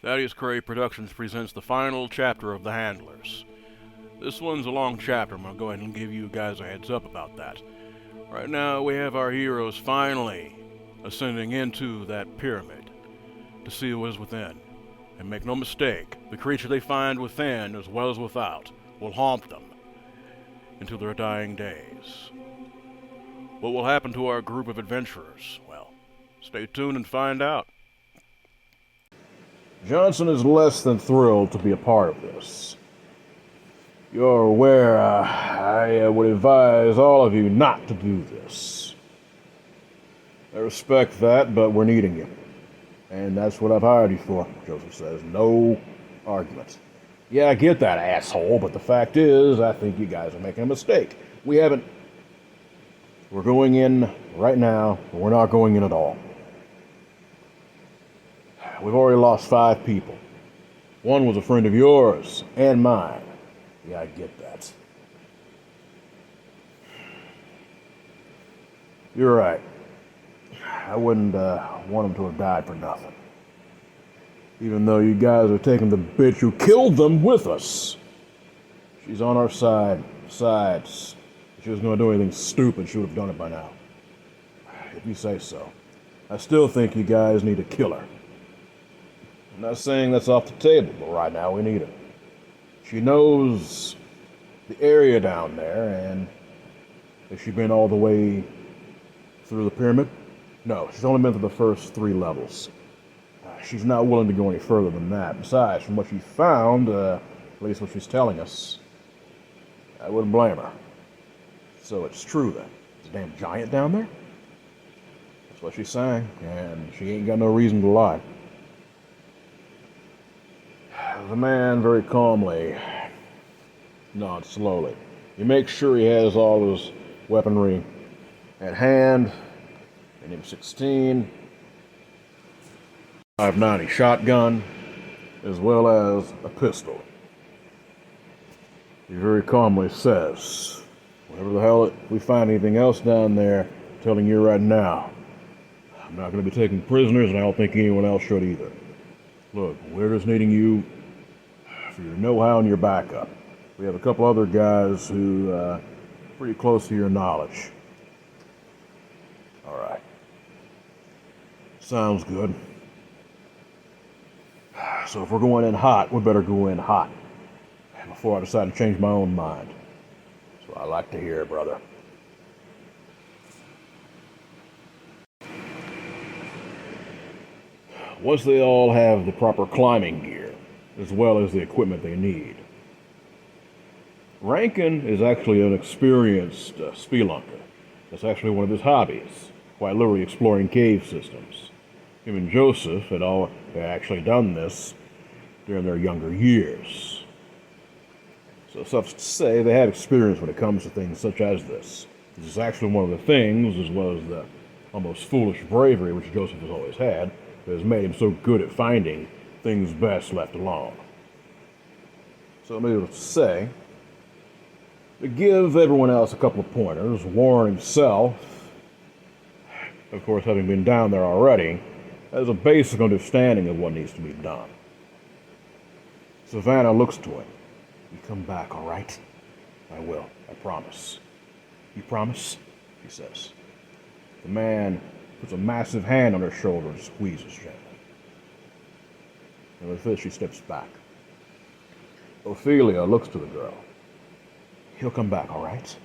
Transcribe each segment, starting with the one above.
Thadeus Kray Productions presents the final chapter of The Handlers. This one's a long chapter. I'm going to go ahead and give you guys a heads up about that. Right now, we have our heroes finally ascending into that pyramid to see what is within. And make no mistake, the creature they find within as well as without will haunt them into their dying days. What will happen to our group of adventurers? Well, stay tuned and find out. Johnson is less than thrilled to be a part of this. You're aware, I would advise all of you not to do this. I respect that, but we're needing you. And that's what I've hired you for, Joseph says. No argument. Yeah, I get that, asshole, but the fact is, I think you guys are making a mistake. We're going in right now, but we're not going in at all. We've already lost 5 people. One was a friend of yours and mine. Yeah, I get that. You're right. I wouldn't want them to have died for nothing. Even though you guys are taking the bitch who killed them with us. She's on our side. Besides, if she was going to do anything stupid, she would have done it by now. If you say so. I still think you guys need to kill her. I'm not saying that's off the table, but right now we need her. She knows the area down there, and has she been all the way through the pyramid? No, she's only been through the first 3 levels. She's not willing to go any further than that. Besides, from what she found, at least what she's telling us, I wouldn't blame her. So it's true then. There's a damn giant down there? That's what she's saying, and she ain't got no reason to lie. The man very calmly nods slowly. He makes sure he has all his weaponry at hand. An M16, 5.90 shotgun, as well as a pistol. He very calmly says, whatever the hell, if we find anything else down there, I'm telling you right now, I'm not going to be taking prisoners, and I don't think anyone else should either. Look, we're just needing you for your know-how and your backup. We have a couple other guys who are pretty close to your knowledge. All right. Sounds good. So if we're going in hot, we better go in hot before I decide to change my own mind. That's what I like to hear, brother. Once they all have the proper climbing gear, as well as the equipment they need. Rankin is actually an experienced spelunker. That's actually one of his hobbies, quite literally exploring cave systems. Him and Joseph had actually done this during their younger years. So suffice to say, they have experience when it comes to things such as this. This is actually one of the things, as well as the almost foolish bravery which Joseph has always had, that has made him so good at finding things best left alone. So needless to say, to give everyone else a couple of pointers, Warren himself, of course having been down there already, has a basic understanding of what needs to be done. Savannah looks to him. You come back, all right? I will, I promise. You promise? She says. The man puts a massive hand on her shoulder and squeezes gently. And with this, she steps back. Ophelia looks to the girl. He'll come back, all right?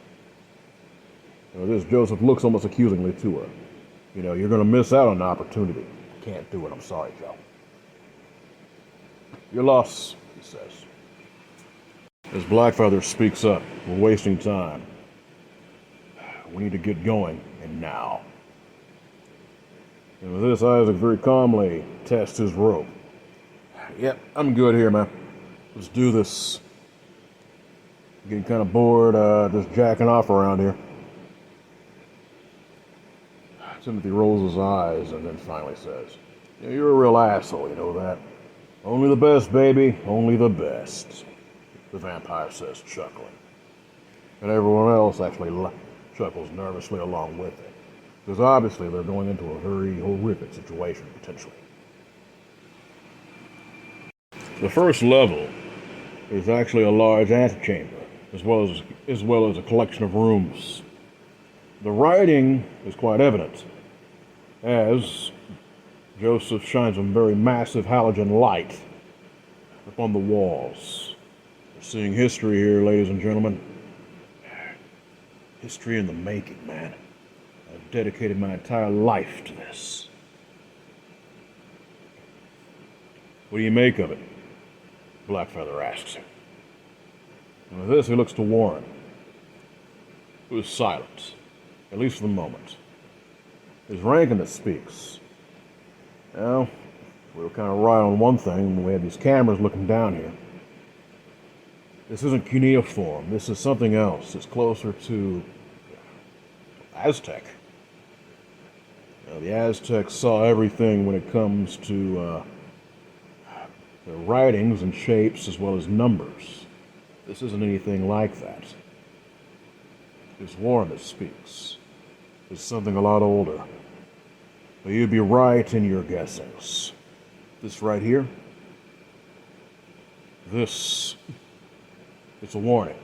And with this, Joseph looks almost accusingly to her. You know, you're going to miss out on the opportunity. Can't do it, I'm sorry, Joe. Your loss, he says. As Blackfeather speaks up, we're wasting time. We need to get going, and now. And with this, Isaac very calmly tests his rope. Yep, I'm good here, man. Let's do this. I'm getting kind of bored just jacking off around here. Timothy rolls his eyes and then finally says, yeah, you're a real asshole, you know that? Only the best, baby, only the best, the vampire says, chuckling. And everyone else actually chuckles nervously along with it. Because obviously they're going into a very horrific situation, potentially. The first level is actually a large antechamber, as well as a collection of rooms. The writing is quite evident, as Joseph shines a very massive halogen light upon the walls. We're seeing history here, ladies and gentlemen. History in the making, man. I've dedicated my entire life to this. What do you make of it? Blackfeather asks him. And with this, he looks to Warren, who is silent, at least for the moment. It's Rankin that speaks. Well, we were kind of right on one thing when we had these cameras looking down here. This isn't cuneiform. This is something else. It's closer to Aztec. Now, the Aztecs saw everything when it comes to their writings and shapes as well as numbers. This isn't anything like that. It's Warren that speaks. It's something a lot older. But you'd be right in your guessings. This right here, it's a warning.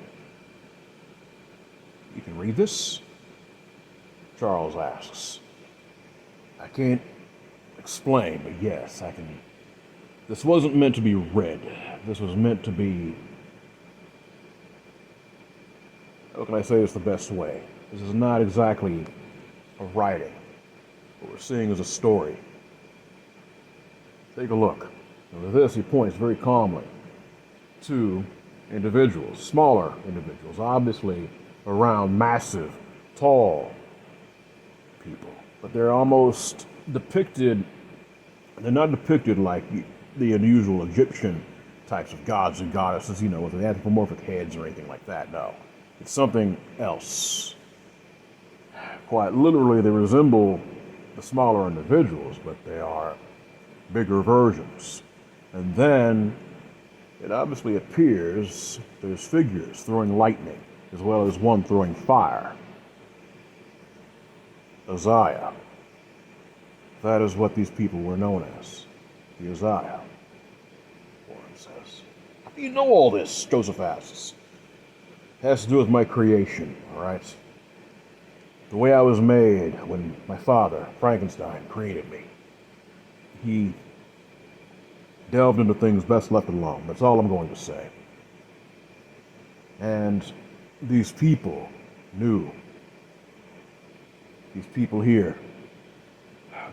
You can read this? Charles asks. I can't explain, but yes, I can. This wasn't meant to be read. This was meant to be... How can I say this the best way? This is not exactly a writing. What we're seeing is a story. Take a look. And with this, he points very calmly to individuals, smaller individuals, obviously around massive, tall people. But they're almost depicted, they're not depicted like the unusual Egyptian types of gods and goddesses, you know, with anthropomorphic heads or anything like that. No. It's something else. Quite literally, they resemble the smaller individuals, but they are bigger versions. And then it obviously appears there's figures throwing lightning, as well as one throwing fire. Uzziah. That is what these people were known as. The Uzziah. Warren says. How do you know all this? Joseph asks. It has to do with my creation, all right? The way I was made when my father, Frankenstein, created me. He delved into things best left alone. That's all I'm going to say. And these people knew. These people here,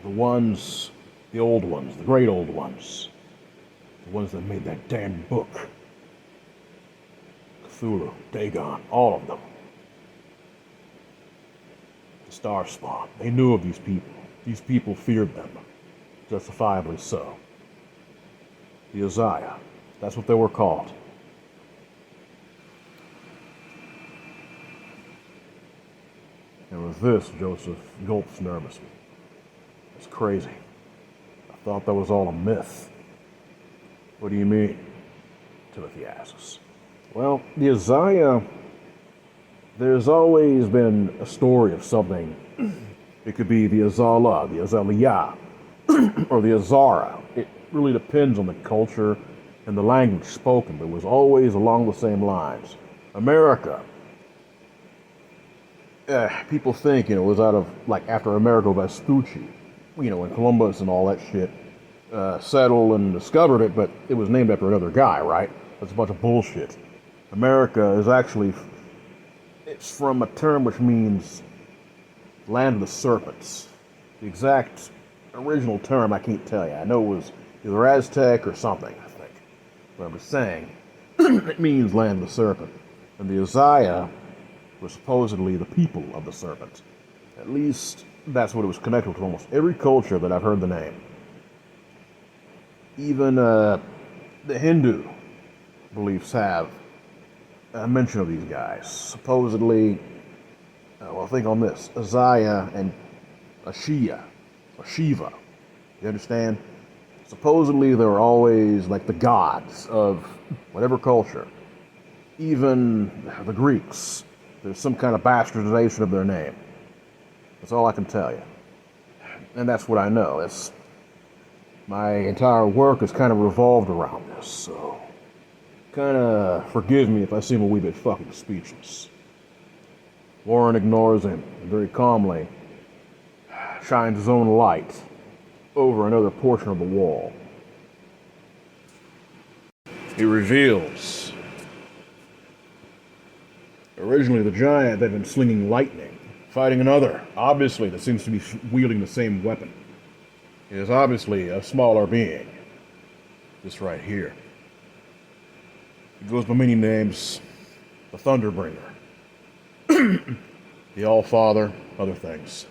the ones, the old ones, the great old ones, the ones that made that damn book, Cthulhu, Dagon, all of them, the Star Spawn, they knew of these people. These people feared them, justifiably so. The Uzziah, that's what they were called. And with this, Joseph gulps nervously. It's crazy. I thought that was all a myth. What do you mean? Timothy asks. Well, the Uzziah, there's always been a story of something. It could be the Azala, the Azaliyah, or the Azara. It really depends on the culture and the language spoken, but it was always along the same lines. America. People think, it was out of, like, after Amerigo Vespucci, when Columbus and all that shit settled and discovered it, but it was named after another guy, right? That's a bunch of bullshit. America is actually, it's from a term which means land of the serpents. The exact original term I can't tell you. I know it was either Aztec or something, I think. But I'm just saying, it means land of the serpent. And the Uzziah were supposedly the people of the serpent. At least that's what it was connected to almost every culture that I've heard the name. Even the Hindu beliefs have a mention of these guys. Supposedly, well, think on this, Uzziah and Ashia, or Shiva, you understand? Supposedly they were always like the gods of whatever culture. Even the Greeks, there's some kind of bastardization of their name. That's all I can tell you. And that's what I know. My entire work has kind of revolved around this, so kind of forgive me if I seem a wee bit fucking speechless. Warren ignores him and very calmly shines his own light over another portion of the wall. He reveals, originally the giant had been slinging lightning, fighting another, obviously, that seems to be wielding the same weapon. It is obviously a smaller being. This right here. He goes by many names. The Thunderbringer. The All-Father, other things.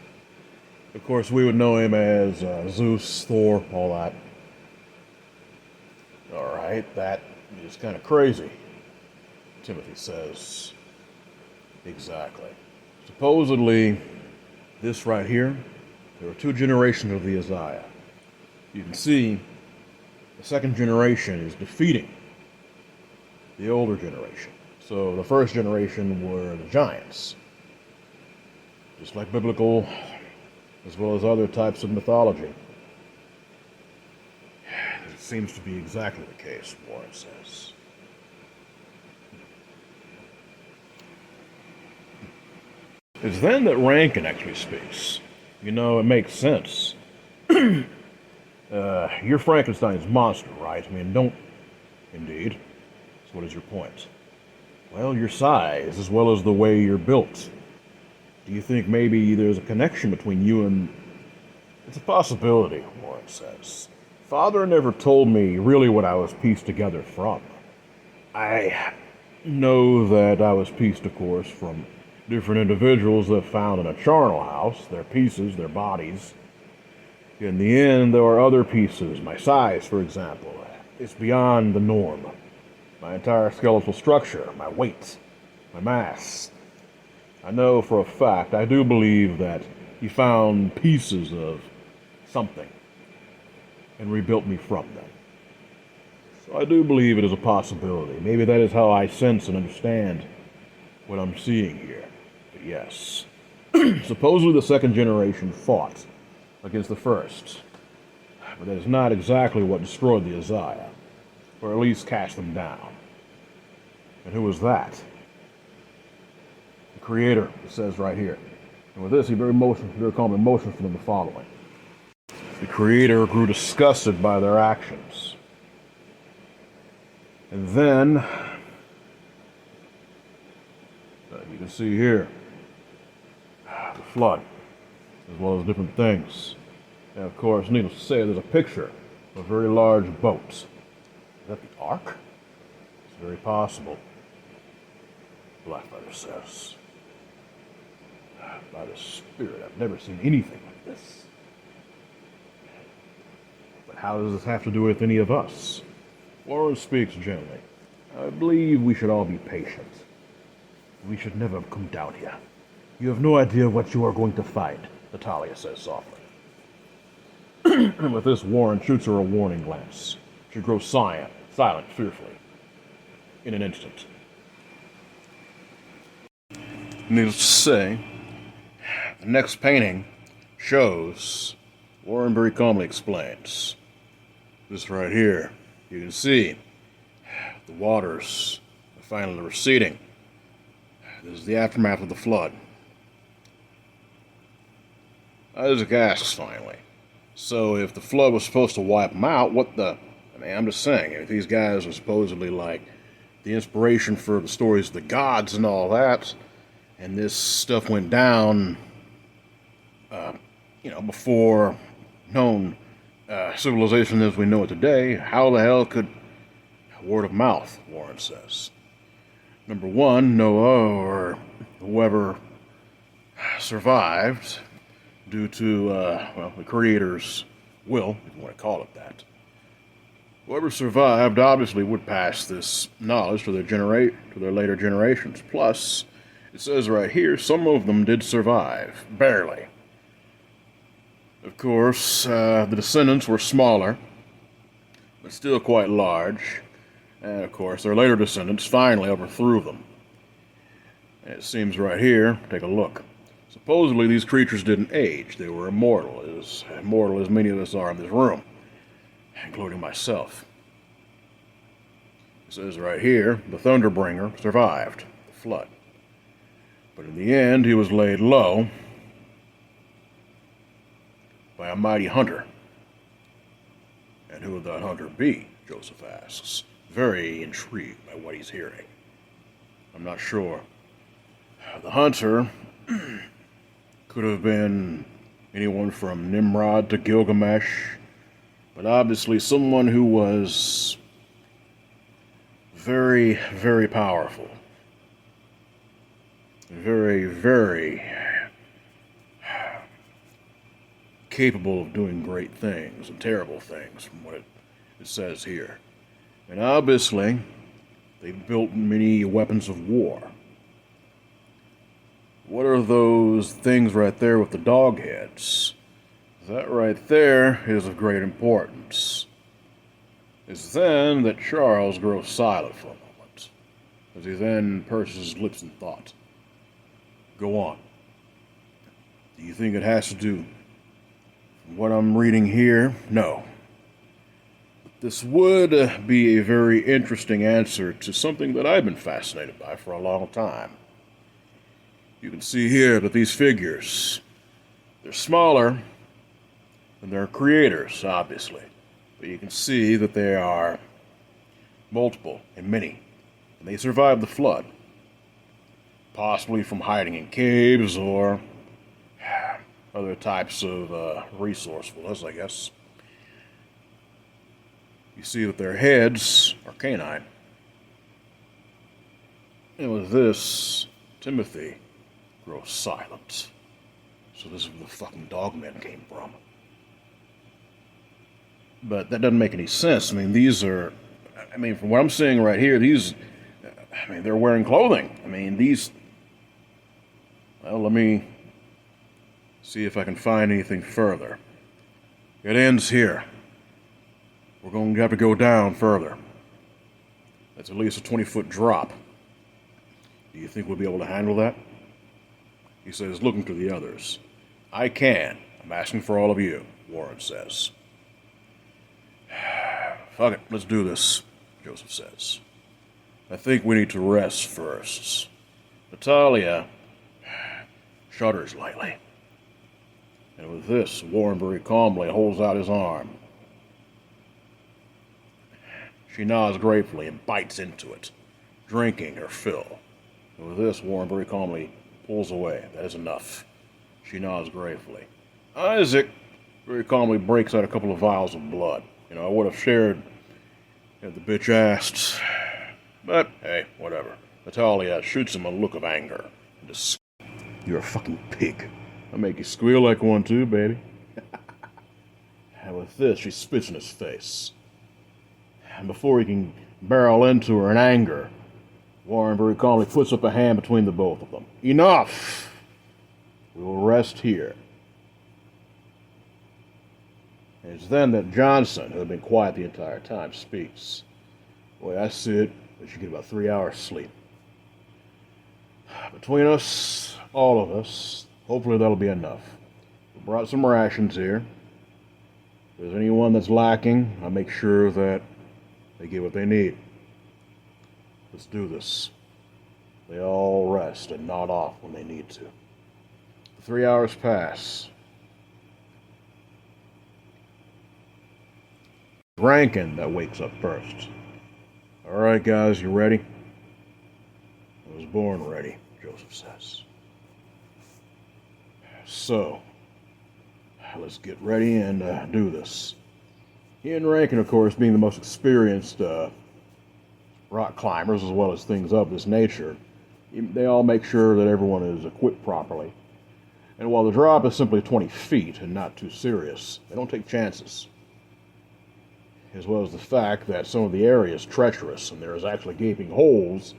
Of course, we would know him as Zeus, Thor, all that. Alright, that is kind of crazy, Timothy says. Exactly. Supposedly, this right here, there were 2 generations of the Isaiah. You can see the second generation is defeating the older generation. So the first generation were the giants. Just like biblical, as well as other types of mythology. It seems to be exactly the case, Warren says. It's then that Rankin actually speaks. You know, it makes sense. You're Frankenstein's monster, right? I mean, don't... Indeed. So what is your point? Well, your size, as well as the way you're built. Do you think maybe there's a connection between you and... It's a possibility, Warren says. Father never told me really what I was pieced together from. I know that I was pieced, of course, from different individuals that found in a charnel house, their pieces, their bodies. In the end, there are other pieces, my size, for example. It's beyond the norm. My entire skeletal structure, my weight, my mass. I know for a fact, I do believe that he found pieces of something and rebuilt me from them. So I do believe it is a possibility. Maybe that is how I sense and understand what I'm seeing here. But yes, supposedly the second generation fought against the first. But that is not exactly what destroyed the Isaiah, or at least cast them down. And who was that? The Creator, it says right here. And with this, he very calmly motions for them the following. The Creator grew disgusted by their actions. And then, you can see here, the flood, as well as different things. And of course, needless to say, there's a picture of a very large boat. Is that the Ark? It's very possible. Blackfeather says. By the Spirit, I've never seen anything like this. But how does this have to do with any of us? Warren speaks gently. I believe we should all be patient. We should never come down here. You have no idea what you are going to find, Natalia says softly. And with this, Warren shoots her a warning glance. She grows silent fearfully, in an instant. Needless to say, the next painting shows, Warren very calmly explains, this right here, you can see the waters are finally receding. This is the aftermath of the flood. Isaac asks finally, so if the flood was supposed to wipe them out, what the... I mean, I'm just saying, if these guys are supposedly like the inspiration for the stories of the gods and all that, and this stuff went down, before known civilization as we know it today, how the hell could... Word of mouth, Warren says. Number one, Noah, or whoever survived, due to, the Creator's will, if you want to call it that. Whoever survived obviously would pass this knowledge to their later generations. Plus, it says right here, some of them did survive, barely. Of course, the descendants were smaller, but still quite large. And of course, their later descendants finally overthrew them. And it seems right here, take a look. Supposedly these creatures didn't age. They were immortal as many of us are in this room. including myself. It says right here, the Thunderbringer survived the flood. But in the end, he was laid low by a mighty hunter. And who would that hunter be? Joseph asks, very intrigued by what he's hearing. I'm not sure. The hunter could have been anyone from Nimrod to Gilgamesh, but obviously someone who was very, very powerful. Very, very capable of doing great things and terrible things, from what it says here. And obviously, they built many weapons of war. What are those things right there with the dog heads? That right there is of great importance. It's then that Charles grows silent for a moment, as he then purses his lips in thought. Go on. Do you think it has to do with what I'm reading here? No. This would be a very interesting answer to something that I've been fascinated by for a long time. You can see here that these figures, they're smaller than their creators, obviously. But you can see that they are multiple and many. And they survived the flood. Possibly from hiding in caves or other types of resourcefulness, I guess. You see that their heads are canine. And with this, Timothy grows silent. So this is where the fucking dogmen came from. But that doesn't make any sense. I mean, these are... I mean, from what I'm seeing right here, these... I mean, they're wearing clothing. I mean, these... Well, let me see if I can find anything further. It ends here. We're going to have to go down further. That's at least a 20-foot drop. Do you think we'll be able to handle that? He says, looking to the others. I can. I'm asking for all of you, Warren says. Fuck it, let's do this, Joseph says. I think we need to rest first. Natalia shudders lightly. And with this, Warren very calmly holds out his arm. She nods gratefully and bites into it, drinking her fill. And with this, Warren very calmly pulls away. That is enough. She nods gratefully. Isaac very calmly breaks out a couple of vials of blood. You know, I would have shared if the bitch asked. But, hey, whatever. Natalia shoots him a look of anger. You're a fucking pig. I'll make you squeal like one too, baby. And with this, she spits in his face. And before he can barrel into her in anger, Warren very calmly puts up a hand between the both of them. Enough! We will rest here. And it's then that Johnson, who had been quiet the entire time, speaks. Boy, I see it. We should get about 3 hours sleep. Between us, all of us, hopefully that'll be enough. We brought some rations here. If there's anyone that's lacking, I'll make sure that they get what they need. Let's do this. They all rest and nod off when they need to. The 3 hours pass. Rankin that wakes up first. All right, guys, you ready? I was born ready, Joseph says. So, let's get ready and do this. He and Rankin, of course, being the most experienced rock climbers as well as things of this nature, they all make sure that everyone is equipped properly. And while the drop is simply 20 feet and not too serious, they don't take chances. As well as the fact that some of the area is treacherous and there is actually gaping holes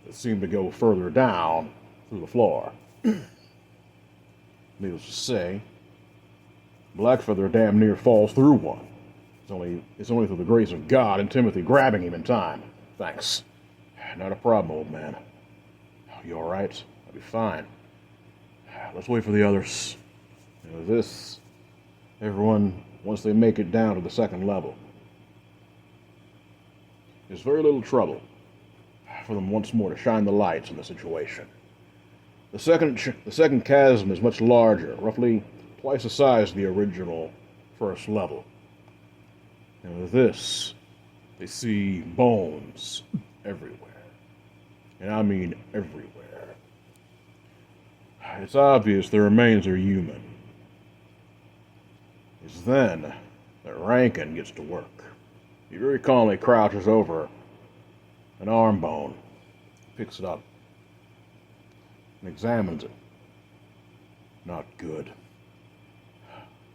that seem to go further down through the floor. Needless to say, Blackfeather damn near falls through one. It's only through the grace of God and Timothy grabbing him in time. Thanks. Not a problem, old man. You all right? I'll be fine. Let's wait for the others. And with this, everyone, once they make it down to the second level, There's very little trouble for them once more to shine the lights on the situation. The second chasm is much larger, roughly twice the size of the original first level. And with this, they see bones everywhere. And I mean everywhere. It's obvious the remains are human. It's then that Rankin gets to work. He very calmly crouches over an arm bone, picks it up, and examines it. Not good.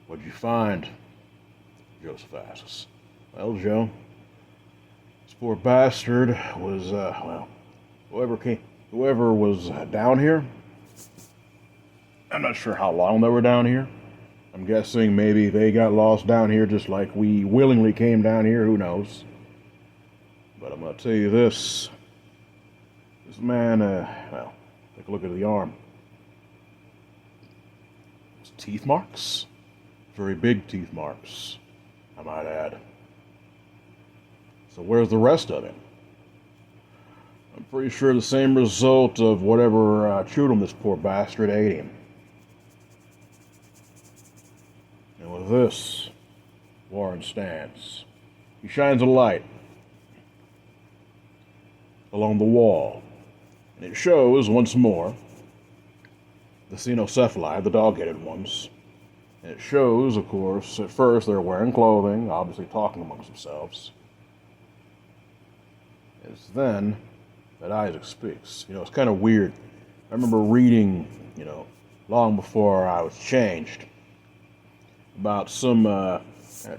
What'd you find? Joseph asks. Well, Joe, this poor bastard was, whoever was down here. I'm not sure how long they were down here. I'm guessing maybe they got lost down here just like we willingly came down here, who knows. But I'm going to tell you this. This man, take a look at the arm. It's teeth marks. Very big teeth marks, I might add. So where's the rest of him? I'm pretty sure the same result of whatever chewed him, this poor bastard ate him. And with this, Warren stands. He shines a light along the wall, and it shows once more the cynocephali, the dog-headed ones. And it shows, of course, at first they're wearing clothing, obviously talking amongst themselves. It's then that Isaac speaks. It's kind of weird. I remember reading, long before I was changed, about some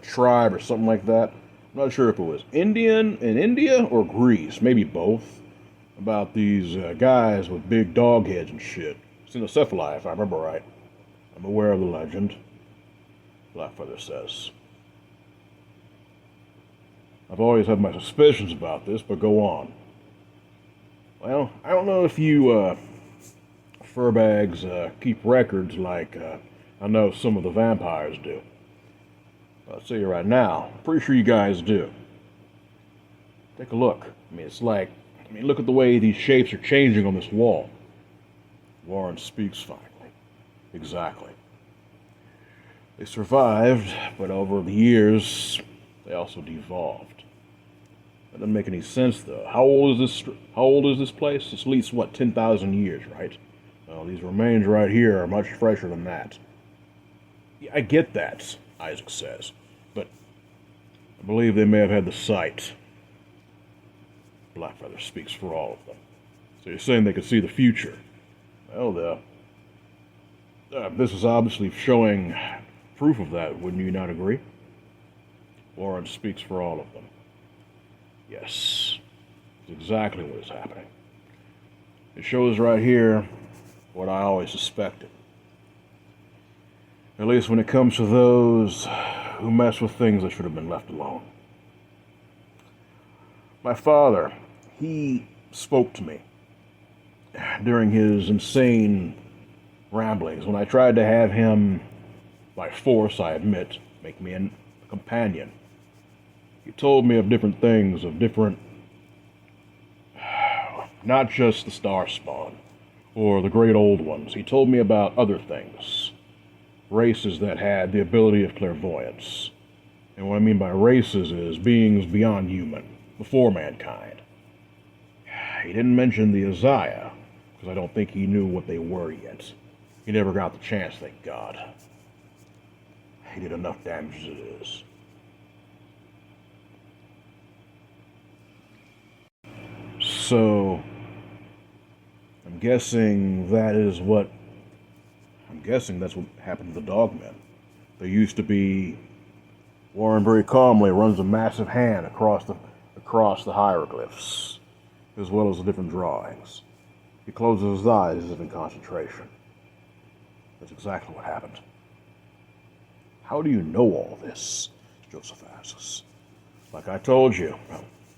tribe or something like that. I'm not sure if it was Indian in India or Greece, maybe both, about these guys with big dog heads and shit. Cynocephali, if I remember right. I'm aware of the legend. Blackfeather says. I've always had my suspicions about this, but go on. Well, I don't know if you furbags keep records like I know some of the vampires do. I'll tell you right now, I'm pretty sure you guys do. Take a look. Look at the way these shapes are changing on this wall. Warren speaks finally. Exactly. They survived, but over the years, they also devolved. That doesn't make any sense, though. How old is this place? It's at least, 10,000 years, right? Well, these remains right here are much fresher than that. Yeah, I get that, Isaac says, but I believe they may have had the sight. Blackfeather speaks for all of them. So you're saying they could see the future? Well, this is obviously showing proof of that, wouldn't you not agree? Warren speaks for all of them. Yes, it's exactly what is happening. It shows right here what I always suspected. At least when it comes to those who mess with things that should have been left alone. My father, he spoke to me during his insane ramblings when I tried to have him, by force I admit, make me a companion. He told me of different things, not just the star spawn, or the great old ones. He told me about other things. Races that had the ability of clairvoyance. And what I mean by races is beings beyond human, before mankind. He didn't mention the Isaiah, because I don't think he knew what they were yet. He never got the chance, thank God. He did enough damage as it is. So, I'm guessing that's what happened to the dogmen. There used to be, Warren very calmly runs a massive hand across the hieroglyphs, as well as the different drawings. He closes his eyes as if in concentration. That's exactly what happened. How do you know all this? Joseph asks. Like I told you,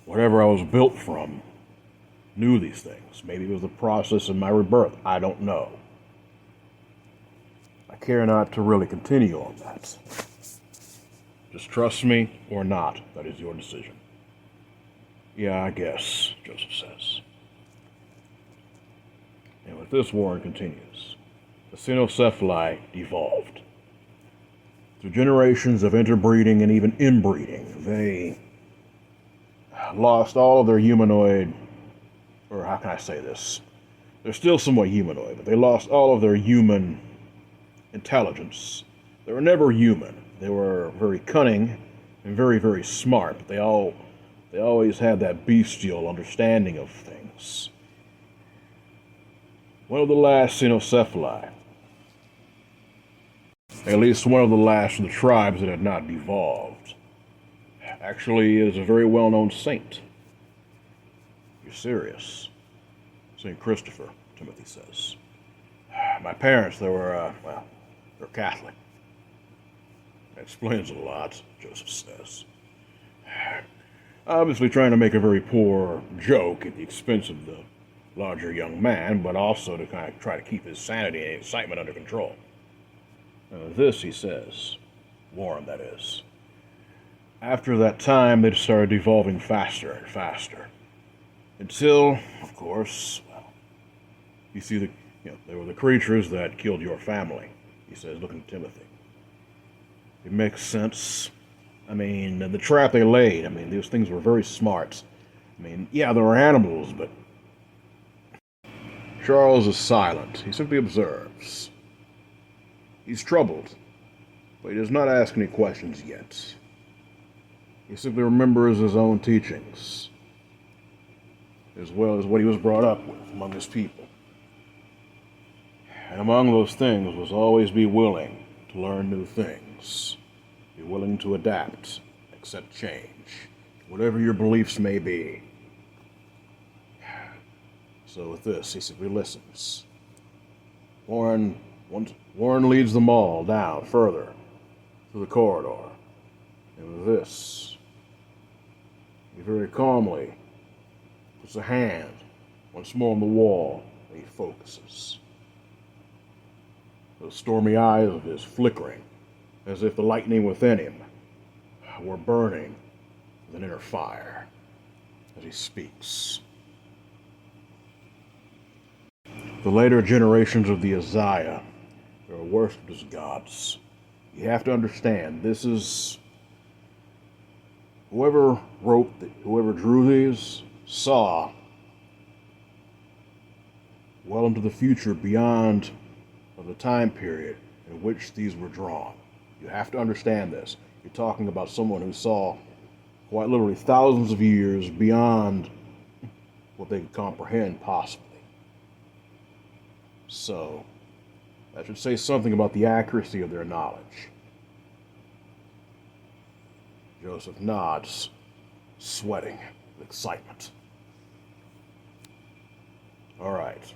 whatever I was built from knew these things. Maybe it was the process of my rebirth. I don't know. I care not to really continue on that. Just trust me or not. That is your decision. Yeah, I guess, Joseph says. And with this, Warren continues. The cynocephali evolved. Through generations of interbreeding and even inbreeding, they lost all of their humanoid, or how can I say this? They're still somewhat humanoid, but they lost all of their human intelligence. They were never human. They were very cunning and very, very smart, but they always had that bestial understanding of things. One of the last cynocephali, at least one of the last of the tribes that had not devolved, actually is a very well-known saint. You're serious. St. Christopher, Timothy says. My parents, they're Catholic. That explains a lot, Joseph says. Obviously trying to make a very poor joke at the expense of the larger young man, but also to kind of try to keep his sanity and excitement under control. This, he says, Warren, that is. After that time, they started evolving faster and faster. Until, of course, well, you see they were the creatures that killed your family, he says, looking at Timothy. It makes sense. I mean, the trap they laid, I mean, these things were very smart. I mean, yeah, there were animals, but... Charles is silent. He simply observes. He's troubled, but he does not ask any questions yet. He simply remembers his own teachings, as well as what he was brought up with among his people. And among those things was always be willing to learn new things, be willing to adapt, accept change, whatever your beliefs may be. So with this, he simply listens. Warren leads them all down further through the corridor. And with this, he very calmly puts a hand once more on the wall and he focuses. The stormy eyes of his flickering, as if the lightning within him were burning with an inner fire as he speaks. The later generations of the Isaiah are worshipped as gods. You have to understand, this is... Whoever drew these, saw well into the future beyond of the time period in which these were drawn. You have to understand this. You're talking about someone who saw quite literally thousands of years beyond what they could comprehend possibly. So, that should say something about the accuracy of their knowledge. Joseph nods, sweating with excitement. All right.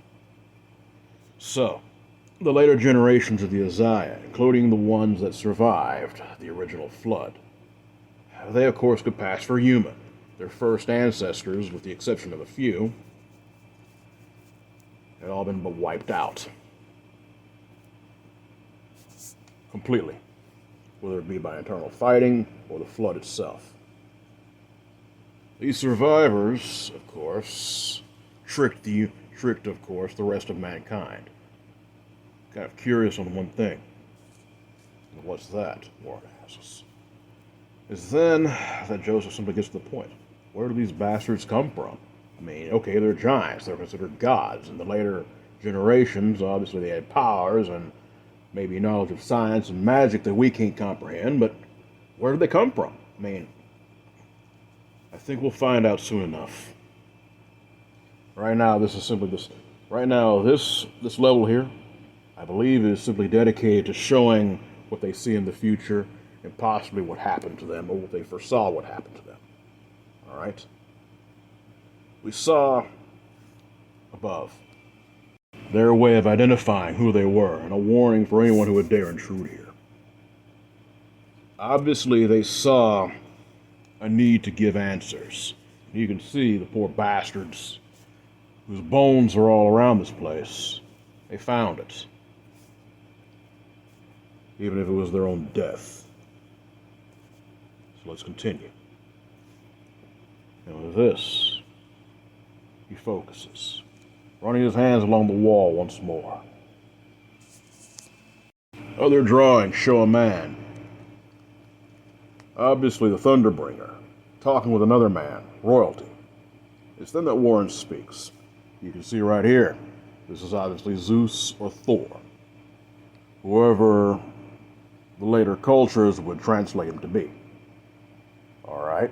So, the later generations of the Isaiah, including the ones that survived the original flood, they of course could pass for human. Their first ancestors, with the exception of a few, had all been wiped out. Completely. Whether it be by internal fighting or the flood itself. These survivors, of course, tricked, of course, the rest of mankind. Kind of curious on one thing. What's that? Warren asks. Is then that Joseph simply gets to the point. Where do these bastards come from? I mean, okay, they're giants. They're considered gods. In the later generations, obviously they had powers and maybe knowledge of science and magic that we can't comprehend, but where do they come from? I mean, I think we'll find out soon enough. Right now, this level here, I believe, is simply dedicated to showing what they see in the future and possibly what happened to them or what they foresaw what happened to them. All right? We saw above their way of identifying who they were and a warning for anyone who would dare intrude here. Obviously, they saw a need to give answers. You can see the poor bastards whose bones are all around this place. They found it. Even if it was their own death. So let's continue. And with this, he focuses, running his hands along the wall once more. Other drawings show a man, obviously the Thunderbringer, talking with another man, royalty. It's then that Warren speaks. You can see right here, this is obviously Zeus or Thor, whoever the later cultures would translate him to be. All right,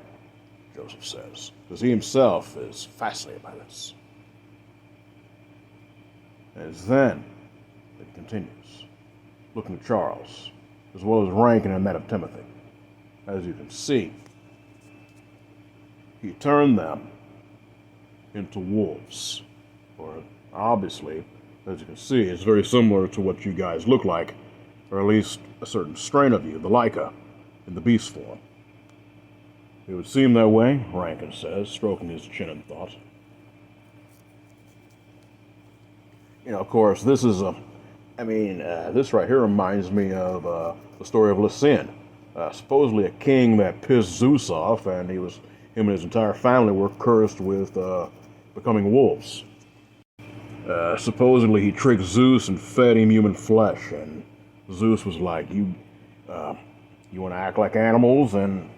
Joseph says, because he himself is fascinated by this. And it's then that he continues, looking at Charles, as well as Rankin and that of Timothy. As you can see, he turned them into wolves. Or obviously, as you can see, it's very similar to what you guys look like, or at least a certain strain of you, the Lyca, in the beast form. It would seem that way, Rankin says, stroking his chin in thought. You know, of course, this is this right here reminds me of the story of Lycian. Supposedly a king that pissed Zeus off, and him and his entire family were cursed with becoming wolves. Supposedly he tricked Zeus and fed him human flesh, and Zeus was like, you want to act like animals and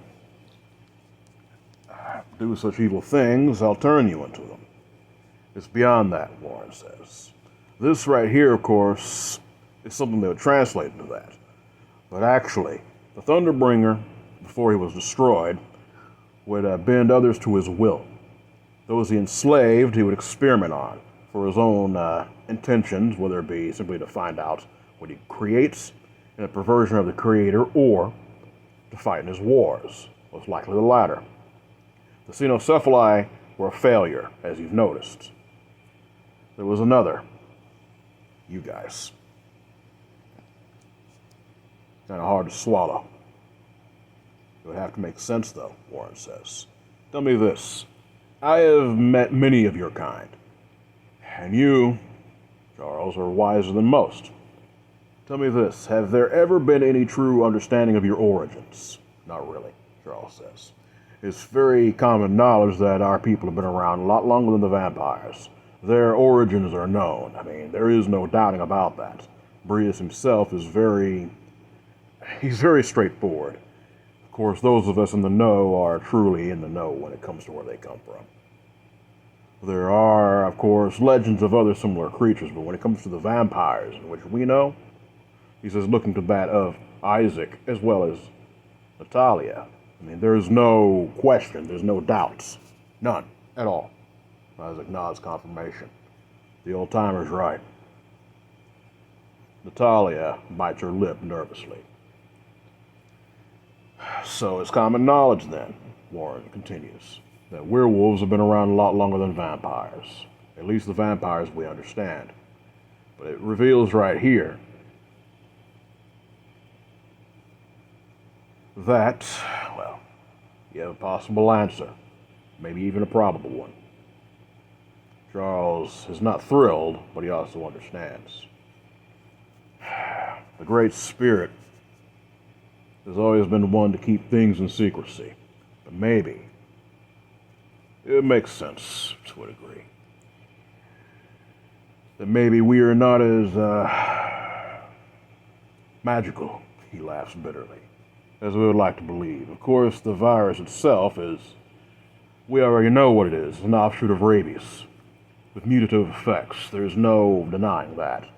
do such evil things, I'll turn you into them. It's beyond that, Warren says. This right here, of course, is something that would translate into that. But actually, the Thunderbringer, before he was destroyed, would bend others to his will. Those he enslaved, he would experiment on for his own intentions, whether it be simply to find out what he creates in a perversion of the Creator, or to fight in his wars, most likely the latter. The Cynocephali were a failure, as you've noticed. There was another. You guys. Kind of hard to swallow. It would have to make sense, though, Warren says. Tell me this. I have met many of your kind. And you, Charles, are wiser than most. Tell me this. Have there ever been any true understanding of your origins? Not really, Charles says. It's very common knowledge that our people have been around a lot longer than the vampires. Their origins are known. I mean, there is no doubting about that. Brius himself is very straightforward. Of course, those of us in the know are truly in the know when it comes to where they come from. There are, of course, legends of other similar creatures, but when it comes to the vampires, in which we know, he says, looking to that of Isaac as well as Natalia. I mean, there's no question, there's no doubts. None at all. Isaac nods confirmation. The old-timer's right. Natalia bites her lip nervously. So it's common knowledge then, Warren continues, that werewolves have been around a lot longer than vampires. At least the vampires we understand. But it reveals right here that, well, you have a possible answer. Maybe even a probable one. Charles is not thrilled, but he also understands. The Great Spirit has always been one to keep things in secrecy. But maybe it makes sense to a degree. That maybe we are not as magical, he laughs bitterly, as we would like to believe. Of course, the virus itself is, we already know what it is, an offshoot of rabies, with mutative effects. There's no denying that.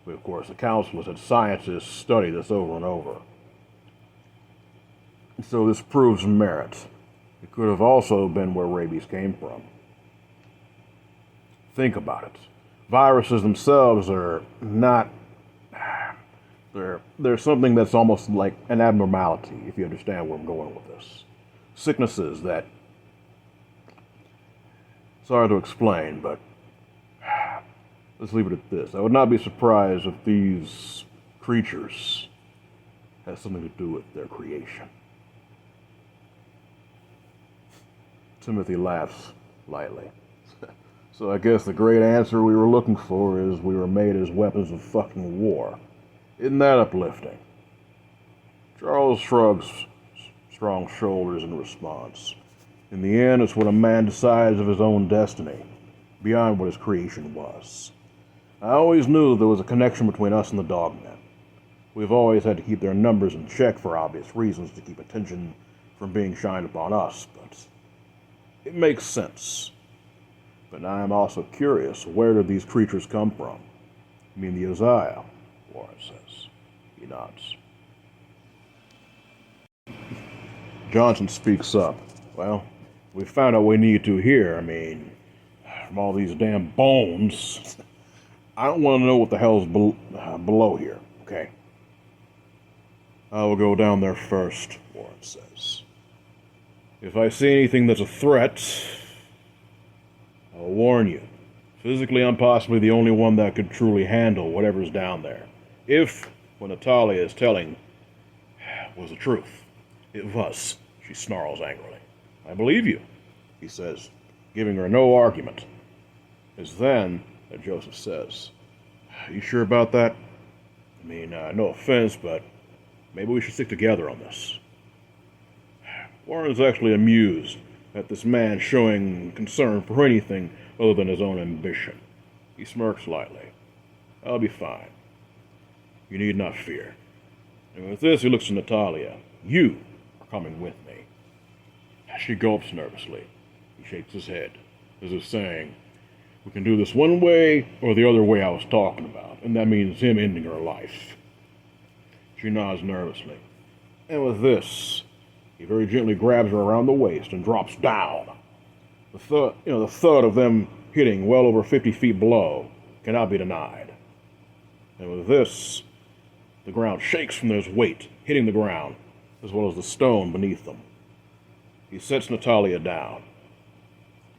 But of course, the council has had scientists study this over and over. And so this proves merit. It could have also been where rabies came from. Think about it. Viruses themselves are not... They're something that's almost like an abnormality, if you understand where I'm going with this. Sicknesses that... It's hard to explain, but... Let's leave it at this. I would not be surprised if these creatures have something to do with their creation. Timothy laughs lightly. So I guess the great answer we were looking for is we were made as weapons of fucking war. Isn't that uplifting? Charles shrugs strong shoulders in response. In the end, it's when a man decides of his own destiny, beyond what his creation was. I always knew there was a connection between us and the Dogmen. We've always had to keep their numbers in check for obvious reasons to keep attention from being shined upon us, but it makes sense. But I am also curious, where did these creatures come from? You mean the Uzziah? Warren says. He nods. Johnson speaks up. Well, we found out what we need to here. I mean, from all these damn bones. I don't want to know what the hell's below here, okay? I will go down there first, Warren says. If I see anything that's a threat, I'll warn you. Physically, I'm possibly the only one that could truly handle whatever's down there. If what Natalia is telling was the truth. It was, she snarls angrily. I believe you, he says, giving her no argument. It's then that Joseph says, you sure about that? I mean, no offense, but maybe we should stick together on this. Warren's actually amused at this man showing concern for anything other than his own ambition. He smirks slightly. I'll be fine. You need not fear. And with this, he looks to Natalia. You are coming with me. She gulps nervously. He shakes his head, as if saying, we can do this one way or the other way I was talking about, and that means him ending her life. She nods nervously. And with this, he very gently grabs her around the waist and drops down. The thud of them hitting well over 50 feet below cannot be denied. And with this, the ground shakes from their weight, hitting the ground, as well as the stone beneath them. He sets Natalia down.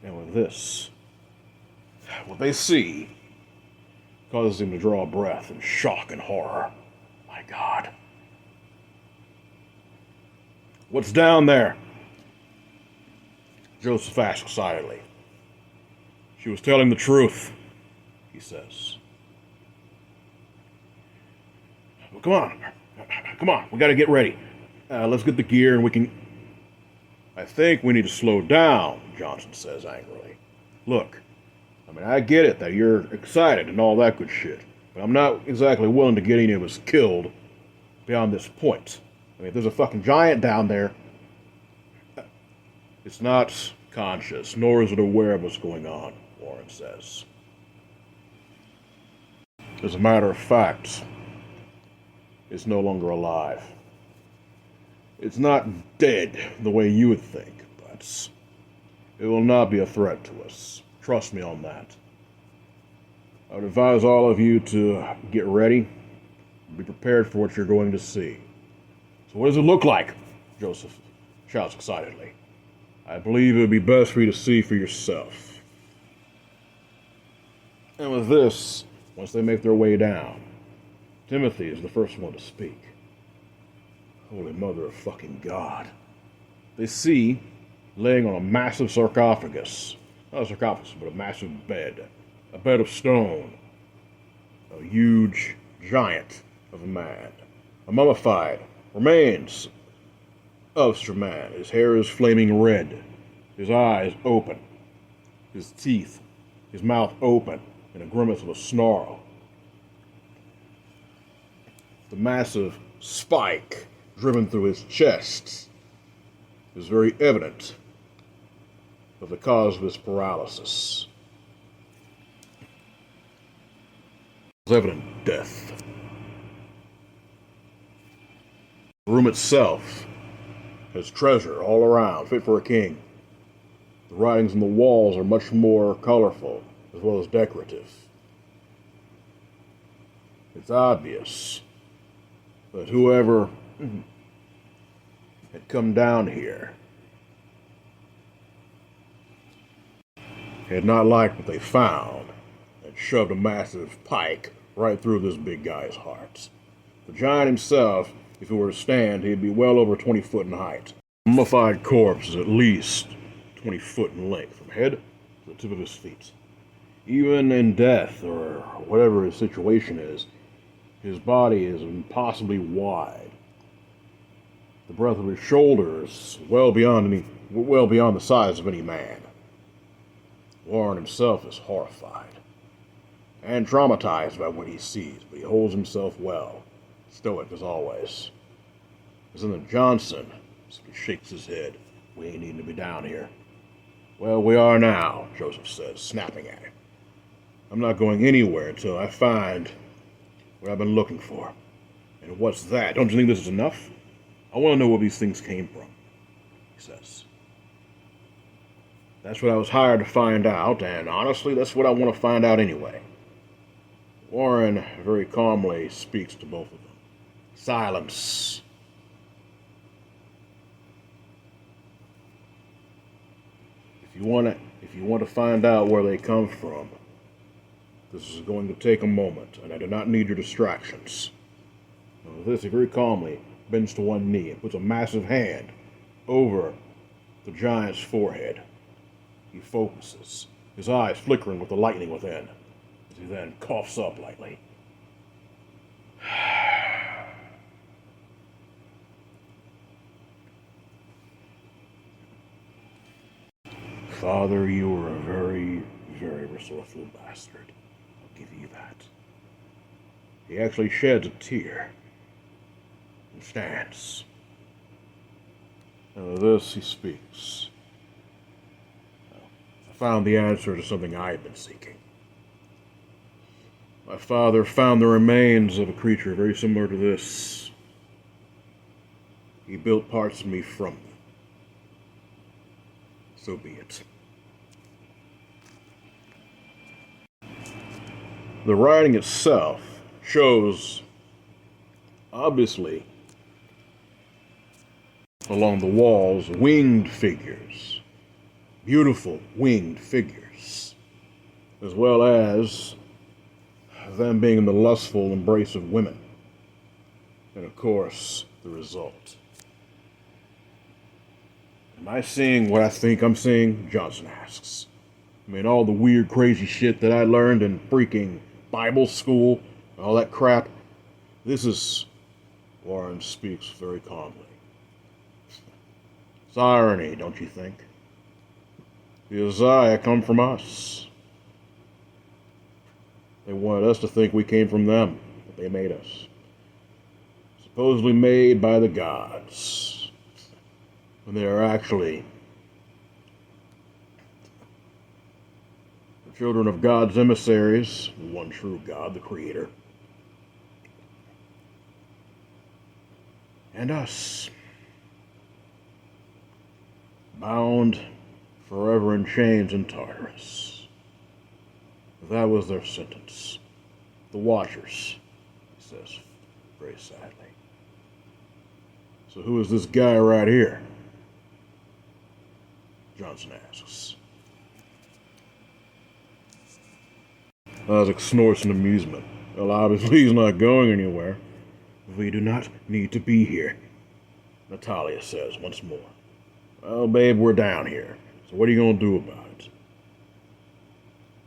And with this, what they see causes him to draw a breath in shock and horror. My God. What's down there? Joseph asks excitedly. She was telling the truth, he says. Well, come on, we gotta get ready. Let's get the gear and we can... I think we need to slow down, Johnson says angrily. Look, I mean, I get it that you're excited and all that good shit, but I'm not exactly willing to get any of us killed beyond this point. I mean, if there's a fucking giant down there, it's not conscious, nor is it aware of what's going on, Warren says. As a matter of fact, it's no longer alive. It's not dead the way you would think, but it will not be a threat to us. Trust me on that. I would advise all of you to get ready, be prepared for what you're going to see. So what does it look like? Joseph shouts excitedly. I believe it would be best for you to see for yourself. And with this, once they make their way down, Timothy is the first one to speak. Holy mother of fucking God. They see, laying on a massive sarcophagus, not a sarcophagus, but a massive bed, a bed of stone, a huge giant of a man, a mummified remains of Sir Man. His hair is flaming red, his eyes open, his teeth, his mouth open in a grimace of a snarl. The massive spike driven through his chest is very evident of the cause of his paralysis. It's evident death. The room itself has treasure all around, fit for a king. The writings on the walls are much more colorful, as well as decorative. It's obvious that whoever had come down here had not liked what they found and shoved a massive pike right through this big guy's heart. The giant himself, if he were to stand, he'd be well over 20 foot in height. The mummified corpse is at least 20 foot in length, from head to the tip of his feet. Even in death, or whatever his situation is, his body is impossibly wide. The breadth of his shoulders well beyond any well beyond the size of any man. Warren himself is horrified and traumatized by what he sees, but he holds himself well, stoic as always. Lieutenant Johnson simply shakes his head. We ain't needing to be down here. Well, we are now, Joseph says, snapping at him. I'm not going anywhere until I find what I've been looking for. And what's that? Don't you think this is enough? I want to know where these things came from, he says. That's what I was hired to find out, and honestly, that's what I want to find out anyway. Warren very calmly speaks to both of them. Silence. If you want to find out where they come from, this is going to take a moment, and I do not need your distractions. With this, he very calmly bends to one knee and puts a massive hand over the giant's forehead. He focuses, his eyes flickering with the lightning within, as he then coughs up lightly. Father, you are a very, very resourceful bastard. I'll give you that. He actually sheds a tear and stands. And with this, he speaks. I found the answer to something I had been seeking. My father found the remains of a creature very similar to this. He built parts of me from them. So be it. The writing itself shows, obviously, along the walls, winged figures. Beautiful winged figures. As well as them being in the lustful embrace of women. And of course, the result. Am I seeing what I think I'm seeing? Johnson asks. I mean, all the weird, crazy shit that I learned in freaking Bible school, all that crap. This is... Warren speaks very calmly. It's irony, don't you think? The Uzziah come from us. They wanted us to think we came from them, but they made us. Supposedly made by the gods. When they are actually the children of God's emissaries, the one true God, the Creator, and us, bound forever in chains in Tartarus. That was their sentence. The Watchers, he says very sadly. So who is this guy right here? Johnson asks. Isaac snorts in amusement. Well, obviously he's not going anywhere. We do not need to be here, Natalia says once more. Well, babe, we're down here. So what are you going to do about it?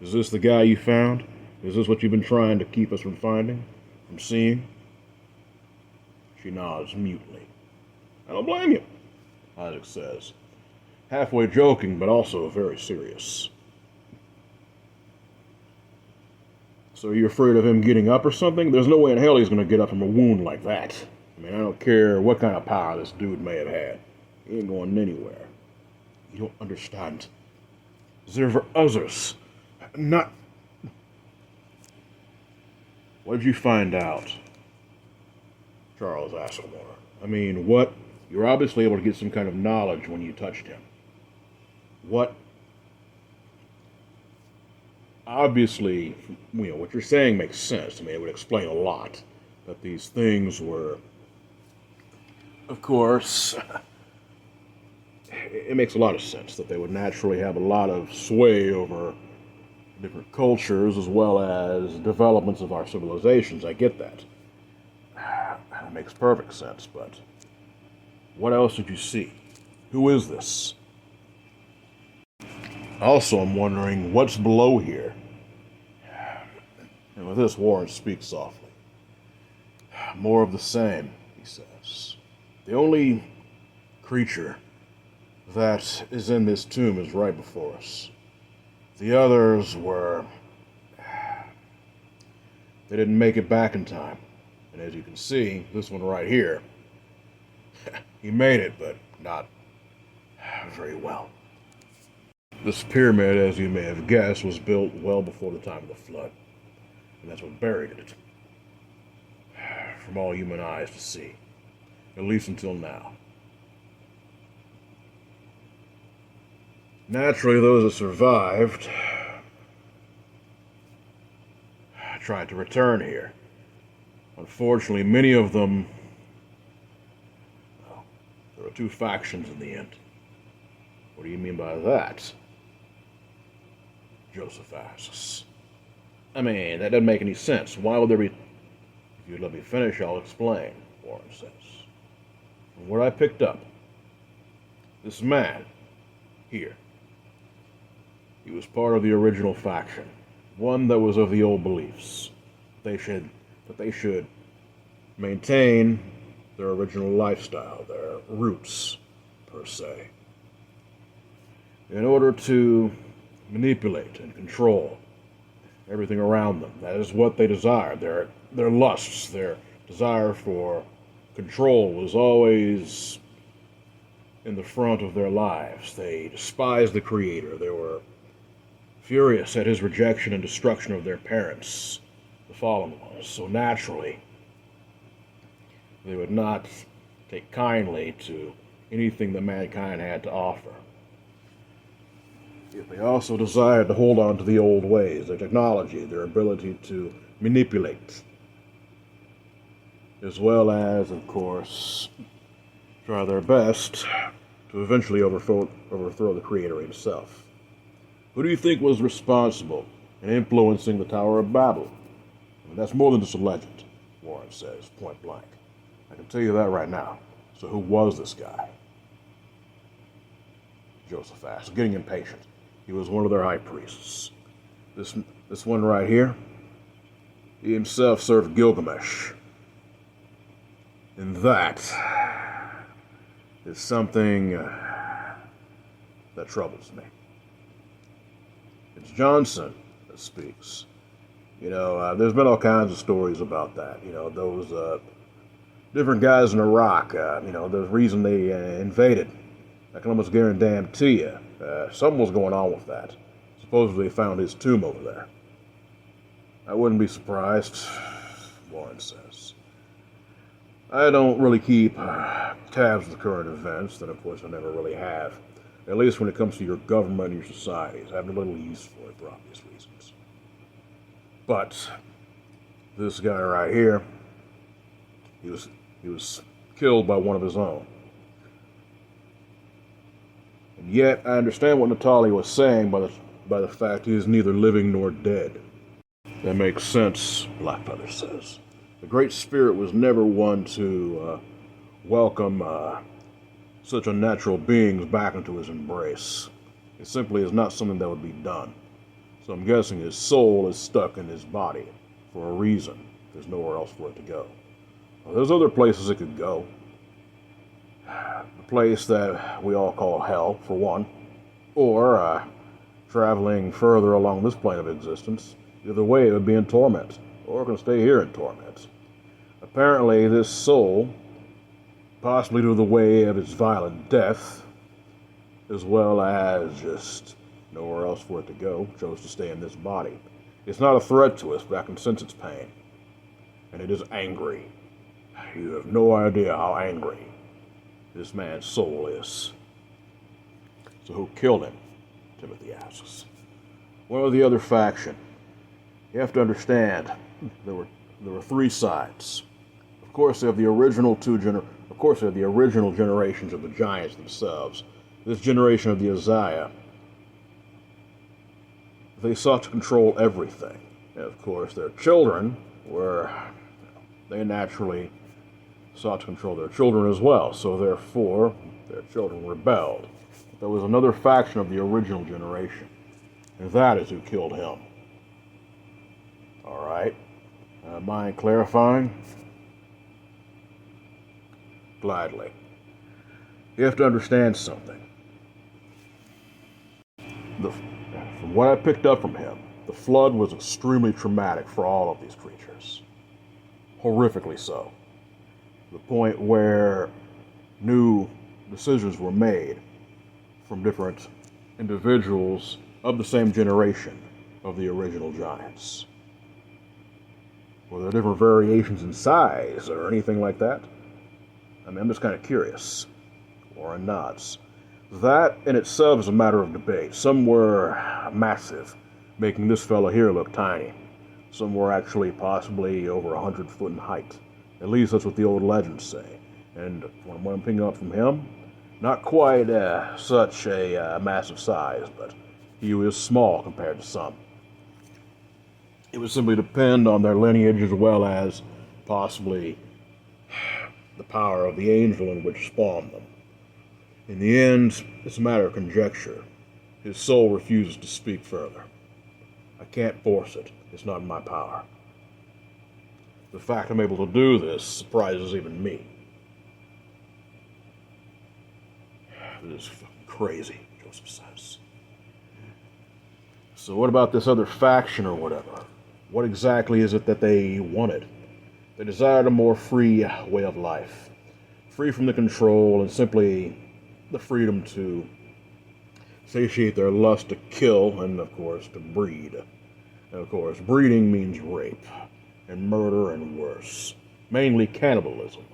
Is this the guy you found? Is this what you've been trying to keep us from finding? From seeing? She nods mutely. I don't blame you, Isaac says. Halfway joking, but also very serious. So you're afraid of him getting up or something? There's no way in hell he's going to get up from a wound like that. I mean, I don't care what kind of power this dude may have had. He ain't going anywhere. You don't understand. There were others. Not... What did you find out? Charles asked more. I mean, what? You're obviously able to get some kind of knowledge when you touched him. What? Obviously, what you're saying makes sense. I mean, it would explain a lot. That these things were, of course, it makes a lot of sense that they would naturally have a lot of sway over different cultures as well as developments of our civilizations. I get that. That makes perfect sense, but what else did you see? Who is this? Also, I'm wondering what's below here. And with this, Warren speaks softly. More of the same, he says. The only creature that is in this tomb is right before us. The others were... They didn't make it back in time. And as you can see, this one right here, he made it, but not very well. This pyramid, as you may have guessed, was built well before the time of the flood. And that's what buried it. From all human eyes to see. At least until now. Naturally, those that survived tried to return here. Unfortunately, many of them... Well, there were two factions in the end. What do you mean by that? Joseph asks. I mean, that doesn't make any sense. Why would there be... If you'd let me finish, I'll explain, Warren says. From what I picked up, this man, here, he was part of the original faction. One that was of the old beliefs. That they should maintain their original lifestyle, their roots, per se. In order to manipulate and control everything around them. That is what they desired. Their lusts, their desire for control was always in the front of their lives. They despised the Creator. They were furious at his rejection and destruction of their parents, the fallen ones. So naturally, they would not take kindly to anything that mankind had to offer. Yet they also desired to hold on to the old ways, their technology, their ability to manipulate, as well as, of course, try their best to eventually overthrow the Creator himself. Who do you think was responsible in influencing the Tower of Babel? I mean, that's more than just a legend, Warren says, point blank. I can tell you that right now. So who was this guy? Joseph asked, getting impatient. He was one of their high priests. This one right here, he himself served Gilgamesh. And that is something that troubles me. It's Johnson that speaks. You know, there's been all kinds of stories about that. You know, those different guys in Iraq, you know, the reason they invaded. I can almost guarantee you, something was going on with that. Supposedly they found his tomb over there. I wouldn't be surprised, Warren says. I don't really keep tabs with current events, and of course I never really have. At least when it comes to your government and your societies. I have a little use for it for obvious reasons. But this guy right here, he was killed by one of his own. And yet I understand what Natalia was saying by the fact he is neither living nor dead. That makes sense, Blackfeather says. The Great Spirit was never one to welcome such unnatural beings back into his embrace. It simply is not something that would be done. So I'm guessing his soul is stuck in his body for a reason. There's nowhere else for it to go. Well, there's other places it could go. The place that we all call hell, for one. Or traveling further along this plane of existence. Either way, it would be in torment. Or it can stay here in torment. Apparently, this soul, possibly due to the way of its violent death, as well as just nowhere else for it to go, chose to stay in this body. It's not a threat to us, but I can sense its pain. And it is angry. You have no idea how angry this man's soul is. So who killed him? Timothy asks. One of the other faction. You have to understand, there were three sides. Of course, they have the original generations of the giants themselves. This generation of the Uzziah, they sought to control everything. And of course, their children they naturally sought to control their children as well. So therefore, their children rebelled. But there was another faction of the original generation. And that is who killed him. All right. Mind clarifying? Gladly. You have to understand something. from what I picked up from him, the flood was extremely traumatic for all of these creatures. Horrifically so. To the point where new decisions were made from different individuals of the same generation of the original giants. Were there different variations in size or anything like that? I mean, I'm just kind of curious. Warren nods. That in itself is a matter of debate. Some were massive, making this fellow here look tiny. Some were actually possibly over 100 foot in height. At least that's what the old legends say. And from what I'm picking up from him, not quite such a massive size, but he was small compared to some. It would simply depend on their lineage as well as possibly the power of the angel in which spawned them. In the end, it's a matter of conjecture. His soul refuses to speak further. I can't force it. It's not in my power. The fact I'm able to do this surprises even me. This is fucking crazy, Joseph says. So what about this other faction or whatever? What exactly is it that they wanted? They desired a more free way of life. Free from the control and simply the freedom to satiate their lust to kill and, of course, to breed. And, of course, breeding means rape and murder and worse. Mainly cannibalism.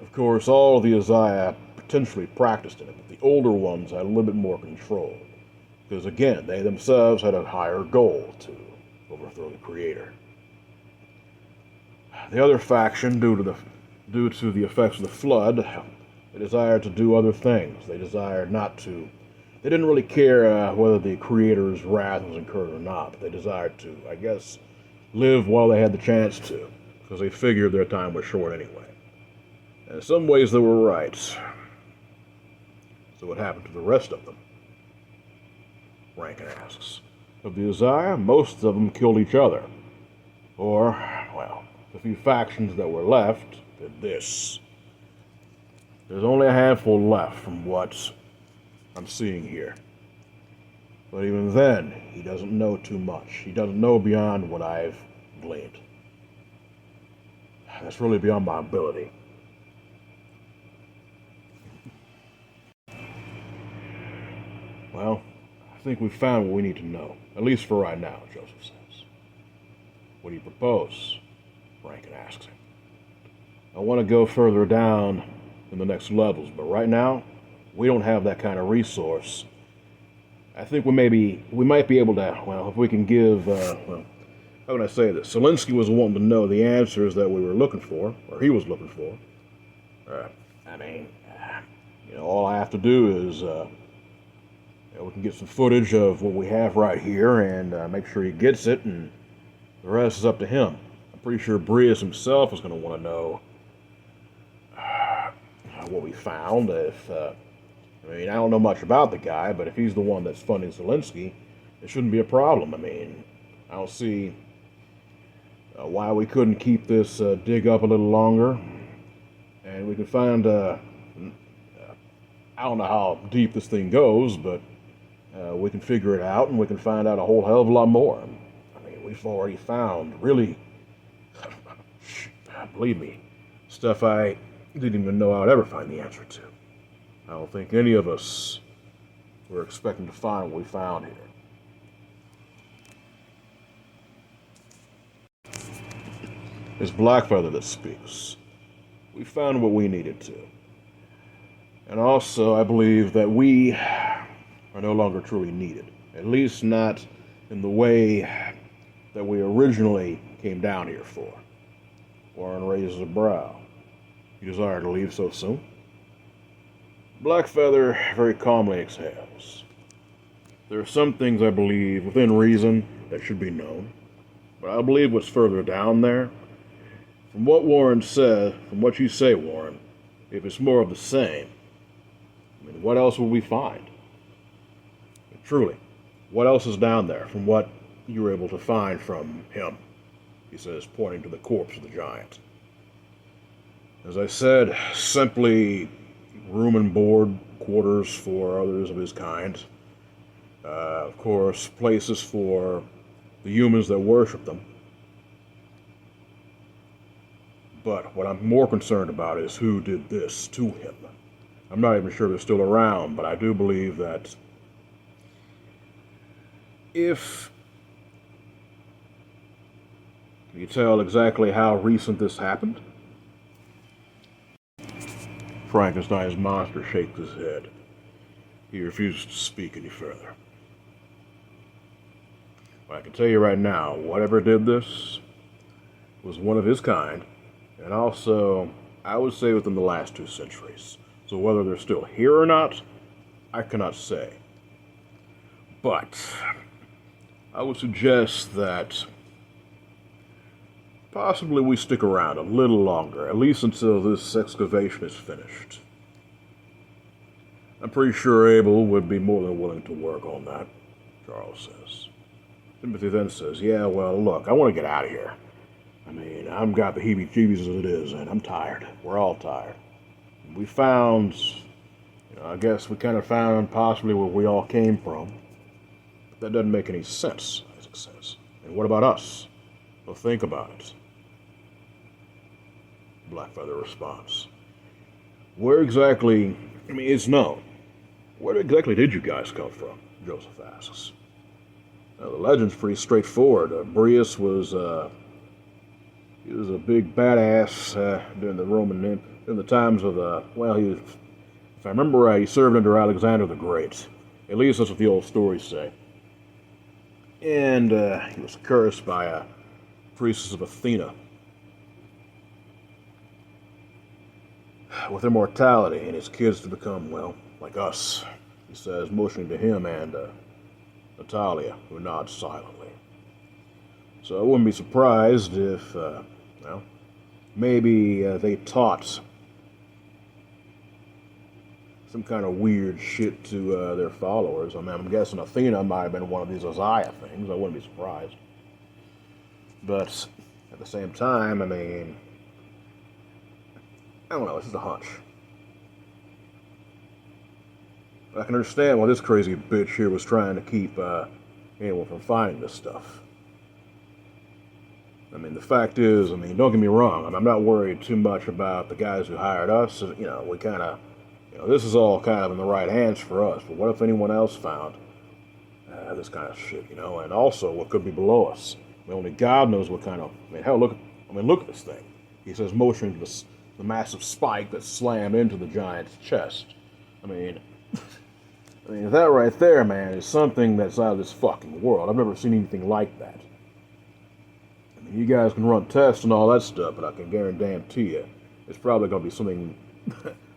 Of course, all the Uzziah potentially practiced in it, but the older ones had a little bit more control. Because, again, they themselves had a higher goal to overthrow the Creator. The other faction, due to the effects of the flood, they desired to do other things. They desired not to. They didn't really care whether the Creator's wrath was incurred or not. But they desired to, I guess, live while they had the chance to, because they figured their time was short anyway. And in some ways, they were right. So what happened to the rest of them? Rankin asks. Of the Uzziah, most of them killed each other. Or, well, the few factions that were left did this. There's only a handful left from what I'm seeing here. But even then, he doesn't know too much. He doesn't know beyond what I've gleaned. That's really beyond my ability. Well, I think we've found what we need to know. At least for right now, Joseph says. What do you propose? Rankin asks him. I want to go further down in the next levels, but right now, we don't have that kind of resource. I think we might be able to, well, if we can give, how can I say this? Zelensky was wanting to know the answers that we were looking for, or he was looking for. All I have to do is, we can get some footage of what we have right here and make sure he gets it, and the rest is up to him. I'm pretty sure Brius himself is going to want to know what we found. I don't know much about the guy, but if he's the one that's funding Zelensky, it shouldn't be a problem. I don't see why we couldn't keep this dig up a little longer, and we can find, I don't know how deep this thing goes, but we can figure it out, and we can find out a whole hell of a lot more. We've already found, really, believe me, stuff I didn't even know I would ever find the answer to. I don't think any of us were expecting to find what we found here. It's Blackfeather that speaks. We found what we needed to. And also, I believe that we are no longer truly needed. At least not in the way that we originally came down here for. Warren raises a brow. You desire to leave so soon? Blackfeather very calmly exhales. There are some things I believe, within reason, that should be known. But I believe what's further down there, from what Warren said, from what you say, Warren, if it's more of the same, what else will we find? Truly, what else is down there from what you were able to find from him? He says, pointing to the corpse of the giant. As I said, simply room and board quarters for others of his kind. Of course, places for the humans that worship them. But what I'm more concerned about is who did this to him. I'm not even sure they're still around, but I do believe that if... Can you tell exactly how recent this happened? Frankenstein's monster shakes his head. He refuses to speak any further. But I can tell you right now, whatever did this was one of his kind, and also, I would say within the last 2 centuries. So whether they're still here or not, I cannot say. But I would suggest that possibly we stick around a little longer, at least until this excavation is finished. I'm pretty sure Abel would be more than willing to work on that, Charles says. Timothy then says, yeah, well, look, I want to get out of here. I mean, I've got the heebie-jeebies as it is, and I'm tired. We're all tired. We found, I guess we kind of found possibly where we all came from. But that doesn't make any sense, Isaac says. And what about us? Well, think about it. Blackfeather responds. Where exactly, it's known. Where exactly did you guys come from? Joseph asks. Now, the legend's pretty straightforward. Brius was, he was a big badass during the times of the, if I remember right, he served under Alexander the Great. At least that's what the old stories say. And he was cursed by a priestess of Athena with immortality, and his kids to become, like us, he says, motioning to him and Natalia, who nods silently. So I wouldn't be surprised if, maybe they taught some kind of weird shit to their followers. I mean, I'm guessing Athena might have been one of these Isaiah things. I wouldn't be surprised. But at the same time, I don't know, it's just a hunch. I can understand why this crazy bitch here was trying to keep anyone from finding this stuff. The fact is, don't get me wrong, I'm not worried too much about the guys who hired us. We kind of, this is all kind of in the right hands for us. But what if anyone else found this kind of shit, and also what could be below us? Only God knows what kind of, hell, look at this thing. He says, motioning to the massive spike that slammed into the giant's chest. That right there, man, is something that's out of this fucking world. I've never seen anything like that. You guys can run tests and all that stuff, but I can guarantee you, it's probably going to be something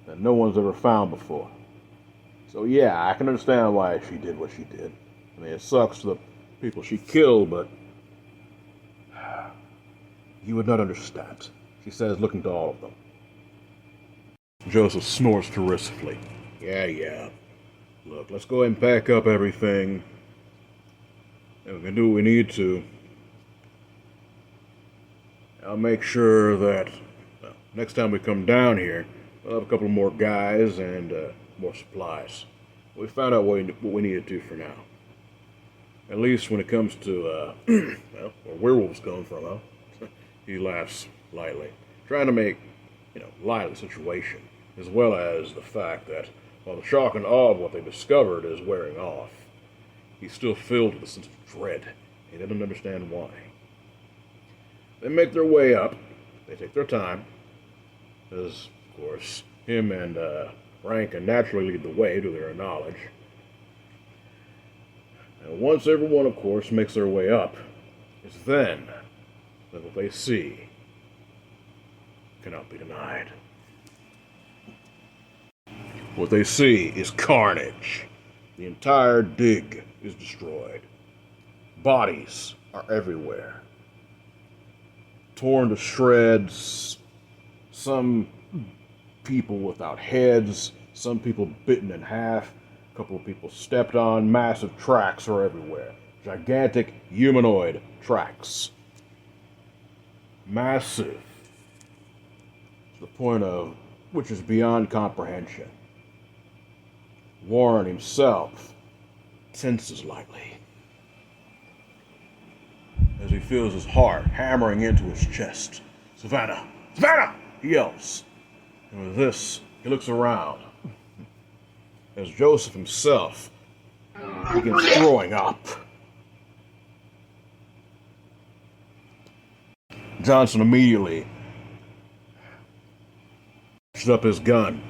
that no one's ever found before. So yeah, I can understand why she did what she did. It sucks to the people she killed, but you would not understand, she says, looking to all of them. Joseph snorts derisively. Yeah. Look, let's go ahead and pack up everything. And we can do what we need to. I'll make sure that next time we come down here, we'll have a couple more guys and more supplies. We found out what we need to do for now. At least when it comes to, where werewolves come from, huh? He laughs lightly, trying to make, light of the situation, as well as the fact that while the shock and awe of what they discovered is wearing off, he's still filled with a sense of dread. He doesn't understand why. They make their way up. They take their time. As, of course, him and Rankin naturally lead the way to their knowledge. And once everyone, of course, makes their way up, it's then that what they see cannot be denied. What they see is carnage. The entire dig is destroyed. Bodies are everywhere. Torn to shreds, some people without heads, some people bitten in half, a couple of people stepped on, massive tracks are everywhere. Gigantic humanoid tracks. Massive. To the point of which is beyond comprehension. Warren himself tenses lightly as he feels his heart hammering into his chest. "Savannah! Savannah!" he yells. And with this, he looks around as Joseph himself begins throwing up. Johnson immediately pushes up his gun,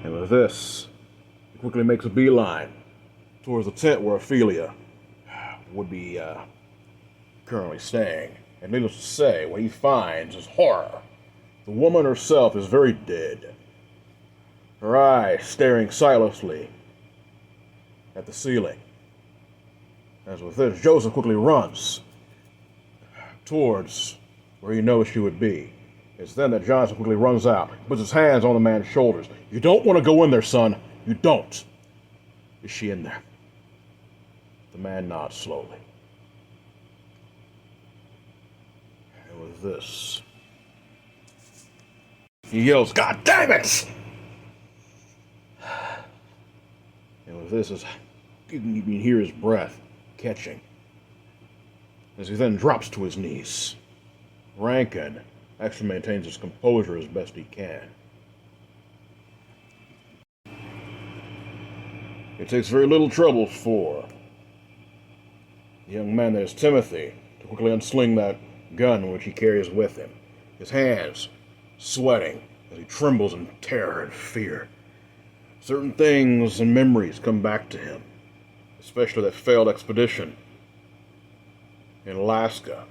and with this, he quickly makes a beeline towards the tent where Ophelia would be currently staying. And needless to say, what he finds is horror. The woman herself is very dead, her eyes staring sightlessly at the ceiling. As with this, Joseph quickly runs towards where he knows she would be. It's then that Johnson quickly runs out, puts his hands on the man's shoulders. "You don't want to go in there, son. You don't." "Is she in there?" The man nods slowly. And with this, he yells, "God damn it!" And with this, you can hear his breath catching as he then drops to his knees. Rankin actually maintains his composure as best he can. It takes very little trouble for the young man that is Timothy to quickly unsling that gun which he carries with him, his hands sweating as he trembles in terror and fear. Certain things and memories come back to him, especially that failed expedition in Alaska,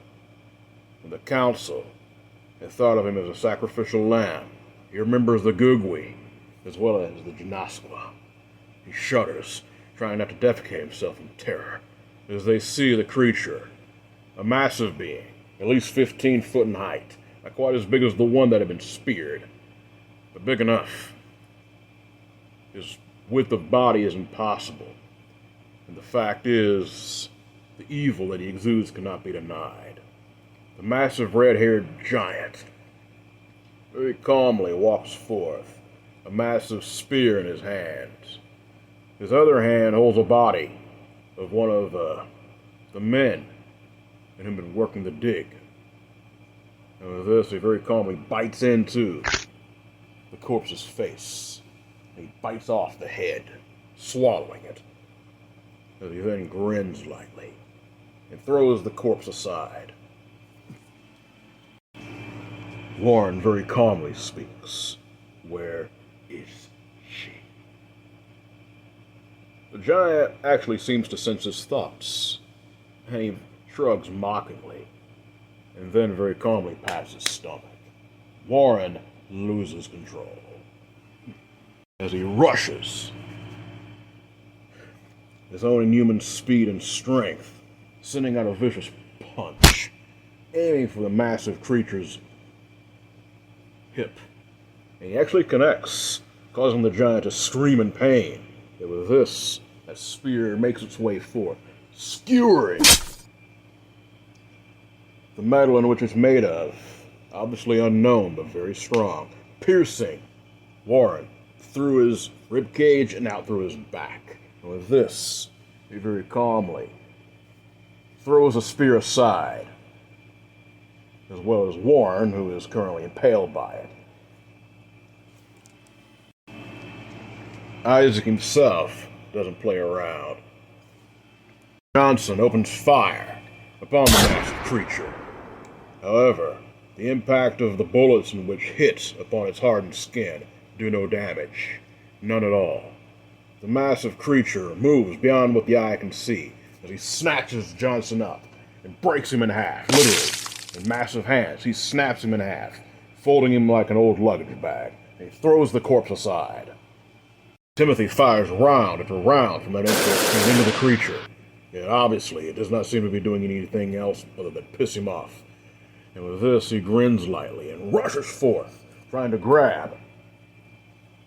when the council had thought of him as a sacrificial lamb. He remembers the Gugwi as well as the Janaskwa. He shudders, trying not to defecate himself in terror, as they see the creature, a massive being, at least 15 foot in height, not quite as big as the one that had been speared, but big enough. His width of body is impossible, and the fact is, the evil that he exudes cannot be denied. The massive red-haired giant very calmly walks forth, a massive spear in his hands. His other hand holds a body of one of the men that had been working the dig. And with this, he very calmly bites into the corpse's face. He bites off the head, swallowing it, as he then grins lightly and throws the corpse aside. Warren very calmly speaks. "Where is she?" The giant actually seems to sense his thoughts, and he shrugs mockingly, and then very calmly pats his stomach. Warren loses control as he rushes, his own inhuman speed and strength, sending out a vicious punch, aiming for the massive creature's hip. And he actually connects, causing the giant to scream in pain. And with this, that spear makes its way forth, skewering the metal in which it's made of, obviously unknown but very strong, piercing Warren through his rib cage and out through his back. And with this, he very calmly throws the spear aside, as well as Warren, who is currently impaled by it. Isaac himself doesn't play around. Johnson opens fire upon the massive creature. However, the impact of the bullets in which hit upon its hardened skin do no damage. None at all. The massive creature moves beyond what the eye can see as he snatches Johnson up and breaks him in half, literally. In massive hands, he snaps him in half, folding him like an old luggage bag, and he throws the corpse aside. Timothy fires round after round from that insult into the creature, yet obviously it does not seem to be doing anything else other than piss him off. And with this, he grins lightly and rushes forth, trying to grab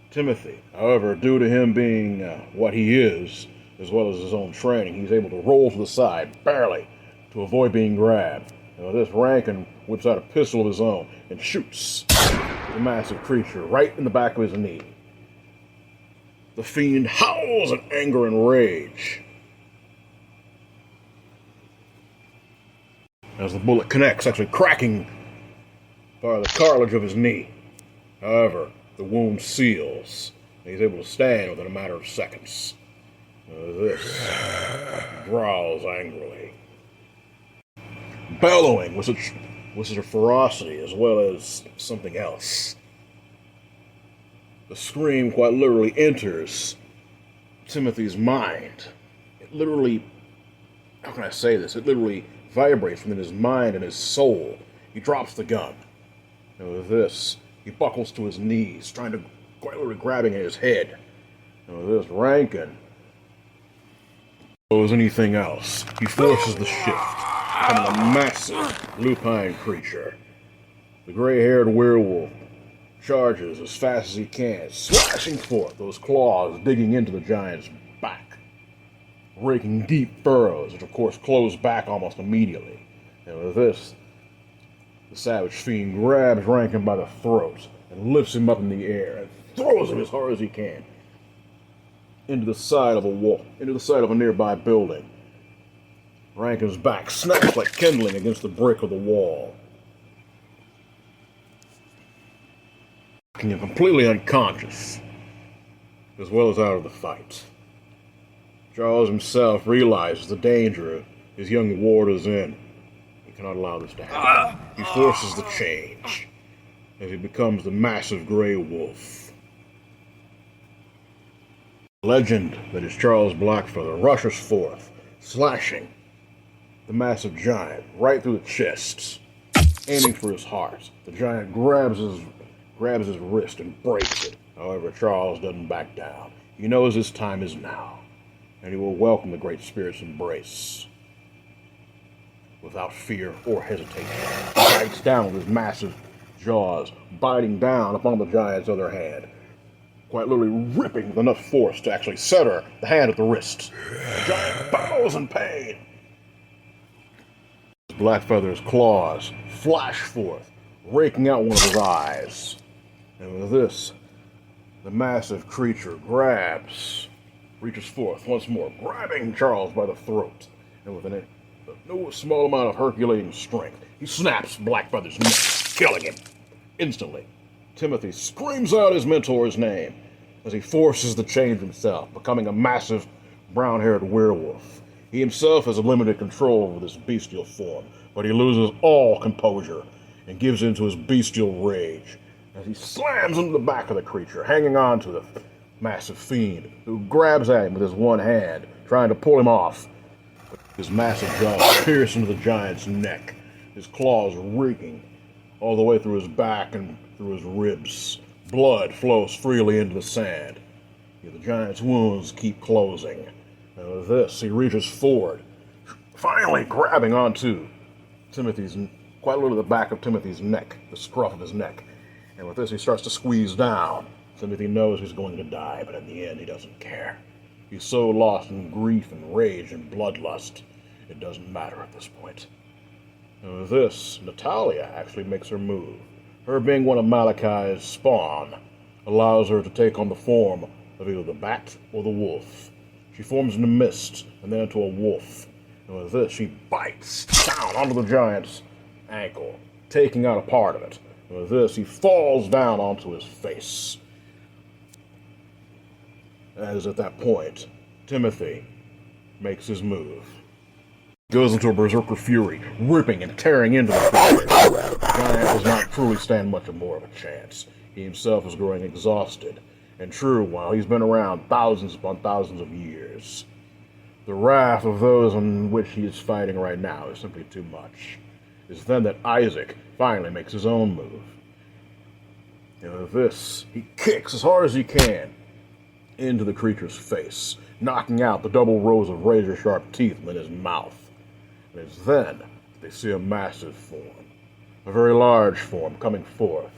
Timothy. However, due to him being what he is, as well as his own training, he's able to roll to the side, barely, to avoid being grabbed. And with this, Rankin whips out a pistol of his own and shoots the massive creature right in the back of his knee. The fiend howls in anger and rage as the bullet connects, actually cracking part of the cartilage of his knee. However, the wound seals, and he's able to stand within a matter of seconds. This growls angrily, bellowing with such a ferocity as well as something else. The scream quite literally enters Timothy's mind. It literally, how can I say this? It literally vibrates within his mind and his soul. He drops the gun. And with this, he buckles to his knees, trying to, quite literally grabbing at his head. And with this, Rankin as anything else, he forces the shift, becoming a massive lupine creature. The gray-haired werewolf charges as fast as he can, slashing forth those claws digging into the giant's back, raking deep furrows, which of course close back almost immediately. And with this, the savage fiend grabs Rankin by the throat and lifts him up in the air and throws him as hard as he can into the side of a wall, into the side of a nearby building. Rankin's back snaps like kindling against the brick of the wall, making him completely unconscious, as well as out of the fight. Charles himself realizes the danger his young ward is in. He cannot allow this to happen. He forces the change as he becomes the massive gray wolf. The legend that is Charles Blackfeather rushes forth, slashing the massive giant right through the chest, aiming for his heart. The giant grabs his wrist and breaks it. However, Charles doesn't back down. He knows his time is now, and he will welcome the Great Spirit's embrace without fear or hesitation. He bites down with his massive jaws, biting down upon the giant's other hand, quite literally ripping with enough force to actually sever the hand at the wrist. The giant bows in pain. Blackfeather's claws flash forth, raking out one of his eyes. And with this, the massive creature reaches forth once more, grabbing Charles by the throat. And with no small amount of Herculean strength, he snaps Blackfeather's neck, killing him instantly. Timothy screams out his mentor's name as he forces the change himself, becoming a massive brown-haired werewolf. He himself has a limited control over this bestial form, but he loses all composure and gives in to his bestial rage as he slams into the back of the creature, hanging on to the massive fiend, who grabs at him with his one hand, trying to pull him off. His massive jaws pierce into the giant's neck, his claws raking all the way through his back and through his ribs. Blood flows freely into the sand. The giant's wounds keep closing. And with this, he reaches forward, finally grabbing onto Timothy's, quite literally the back of Timothy's neck, the scruff of his neck. And with this, he starts to squeeze down. Timothy knows he's going to die, but in the end, he doesn't care. He's so lost in grief and rage and bloodlust, it doesn't matter at this point. And with this, Natalia actually makes her move. Her being one of Malachi's spawn allows her to take on the form of either the bat or the wolf. She forms in the mist and then into a wolf. And with this, she bites down onto the giant's ankle, taking out a part of it. And with this, he falls down onto his face. As at that point, Timothy makes his move. He goes into a berserker fury, ripping and tearing into the creature. The giant does not truly stand much more of a chance. He himself is growing exhausted, and true, while he's been around thousands upon thousands of years, the wrath of those on which he is fighting right now is simply too much. It's then that Isaac finally makes his own move. And with this, he kicks as hard as he can into the creature's face, knocking out the double rows of razor-sharp teeth in his mouth. And it's then they see a massive form, a very large form coming forth.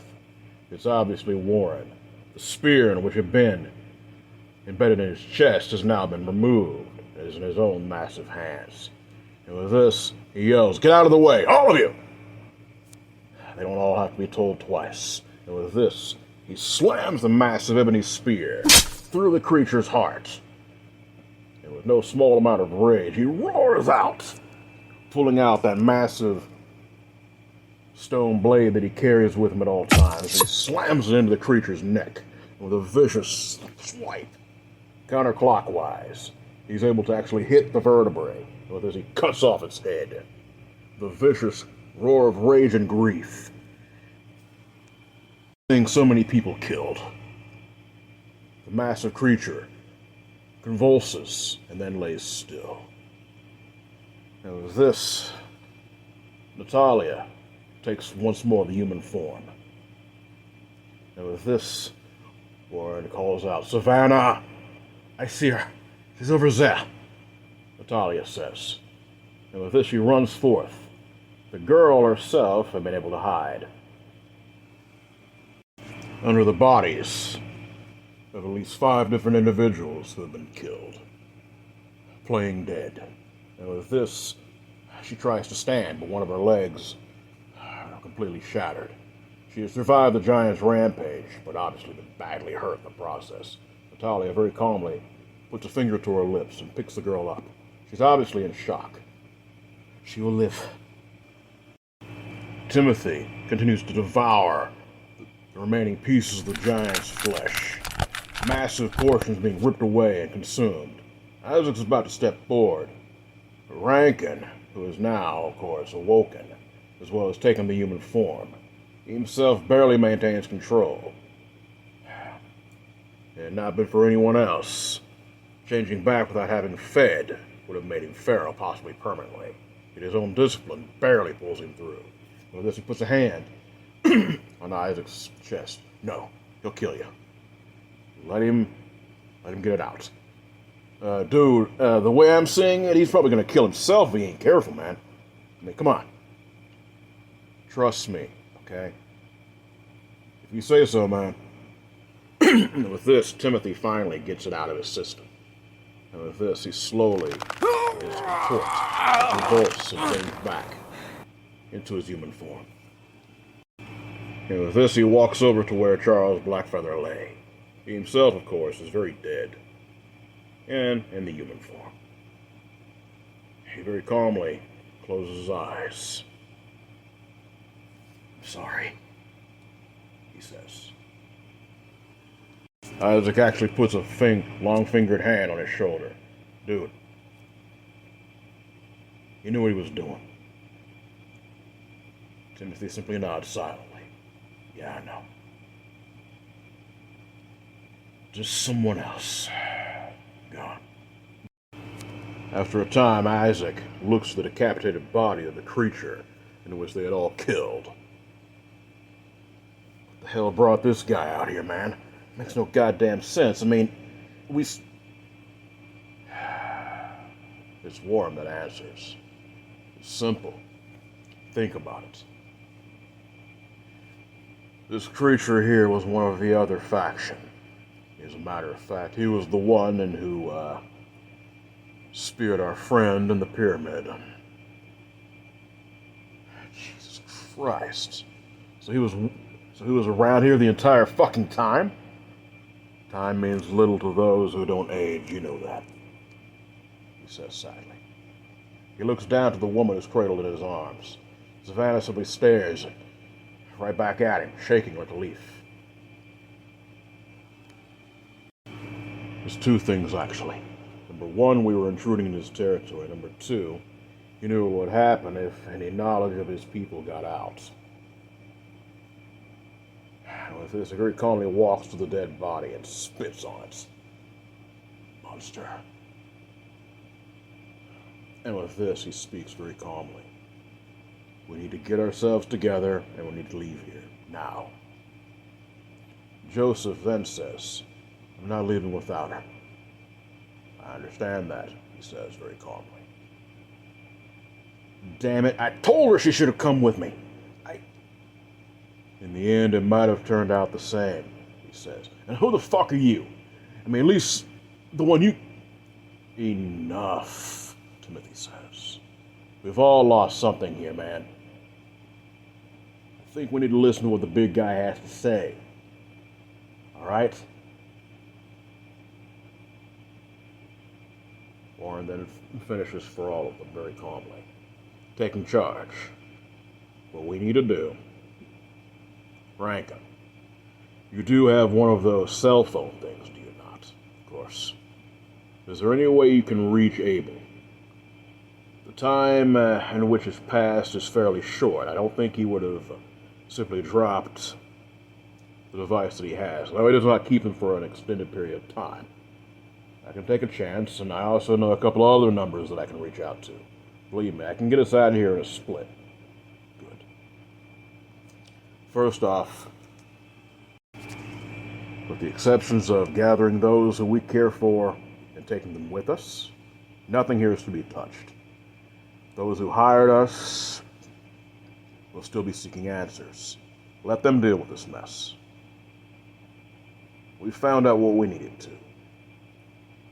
It's obviously Warren. The spear in which had been embedded in his chest has now been removed and is in his own massive hands. And with this, he yells, "Get out of the way, all of you!" They don't all have to be told twice. And with this, he slams the massive ebony spear through the creature's heart. And with no small amount of rage, he roars out, pulling out that massive stone blade that he carries with him at all times. He slams it into the creature's neck with a vicious swipe. Counterclockwise, he's able to actually hit the vertebrae as he cuts off its head. The vicious roar of rage and grief. Seeing so many people killed. The massive creature convulses and then lays still. And with this, Natalia takes once more the human form. And with this, Warren calls out, "Savannah! I see her. She's over there," Natalia says. And with this, she runs forth. The girl herself had been able to hide under the bodies of at least 5 different individuals who have been killed, playing dead. And with this, she tries to stand, but one of her legs are completely shattered. She has survived the giant's rampage, but obviously been badly hurt in the process. Natalia very calmly puts a finger to her lips and picks the girl up. She's obviously in shock. She will live. Timothy continues to devour the remaining pieces of the giant's flesh. Massive portions being ripped away and consumed. Isaac's about to step forward. Rankin, who is now, of course, awoken, as well as taken the human form, he himself barely maintains control. Had not been for anyone else, changing back without having fed would have made him feral, possibly permanently. Yet his own discipline barely pulls him through. With this, he puts a hand on Isaac's chest. "No, he'll kill you. Let him get it out. Dude, the way I'm seeing it, he's probably gonna kill himself if he ain't careful, man. I mean, come on. Trust me, okay? If you say so, man." And with this, Timothy finally gets it out of his system. And with this, he slowly is convulsed and brings back into his human form. And with this, he walks over to where Charles Blackfeather lay. He himself, of course, is very dead, and in the human form. He very calmly closes his eyes. "I'm sorry," he says. Isaac actually puts a long-fingered hand on his shoulder. "Dude, he knew what he was doing." Timothy simply nods silently. "Yeah, I know. Just someone else. Gone." After a time, Isaac looks at the decapitated body of the creature in which they had all killed. "What the hell brought this guy out here, man? Makes no goddamn sense. I mean, It's Warren that answers. It's simple. Think about it. This creature here was one of the other faction. As a matter of fact, he was the one who speared our friend in the pyramid. Jesus Christ. So he was around here the entire fucking time? Time means little to those who don't age, you know that," he says sadly. He looks down to the woman who's cradled in his arms. Savannah simply stares right back at him, shaking like a leaf. There's 2 things, actually. Number 1, we were intruding in his territory. Number 2, he knew what would happen if any knowledge of his people got out. And with this, he very calmly walks to the dead body and spits on it. "Monster." And with this, he speaks very calmly. "We need to get ourselves together, and we need to leave here, now." Joseph then says, "I'm not leaving without her." "I understand that," he says very calmly. "Damn it, I told her she should have come with me. In the end, it might have turned out the same," he says. "And who the fuck are you? I mean, at least the one you..." "Enough," Timothy says. "We've all lost something here, man. I think we need to listen to what the big guy has to say. All right?" Warren then finishes for all of them very calmly, taking charge. what we need to do, Rankin, you do have one of those cell phone things, do you not? Of course. Is there any way you can reach Abel? The time in which has passed is fairly short. I don't think he would have simply dropped the device that he has. No, he does not keep him for an extended period of time. I can take a chance, and I also know a couple other numbers that I can reach out to. Believe me, I can get us out of here in a split. Good. First off, with the exceptions of gathering those who we care for and taking them with us, nothing here is to be touched. Those who hired us will still be seeking answers. Let them deal with this mess. We found out what we needed to.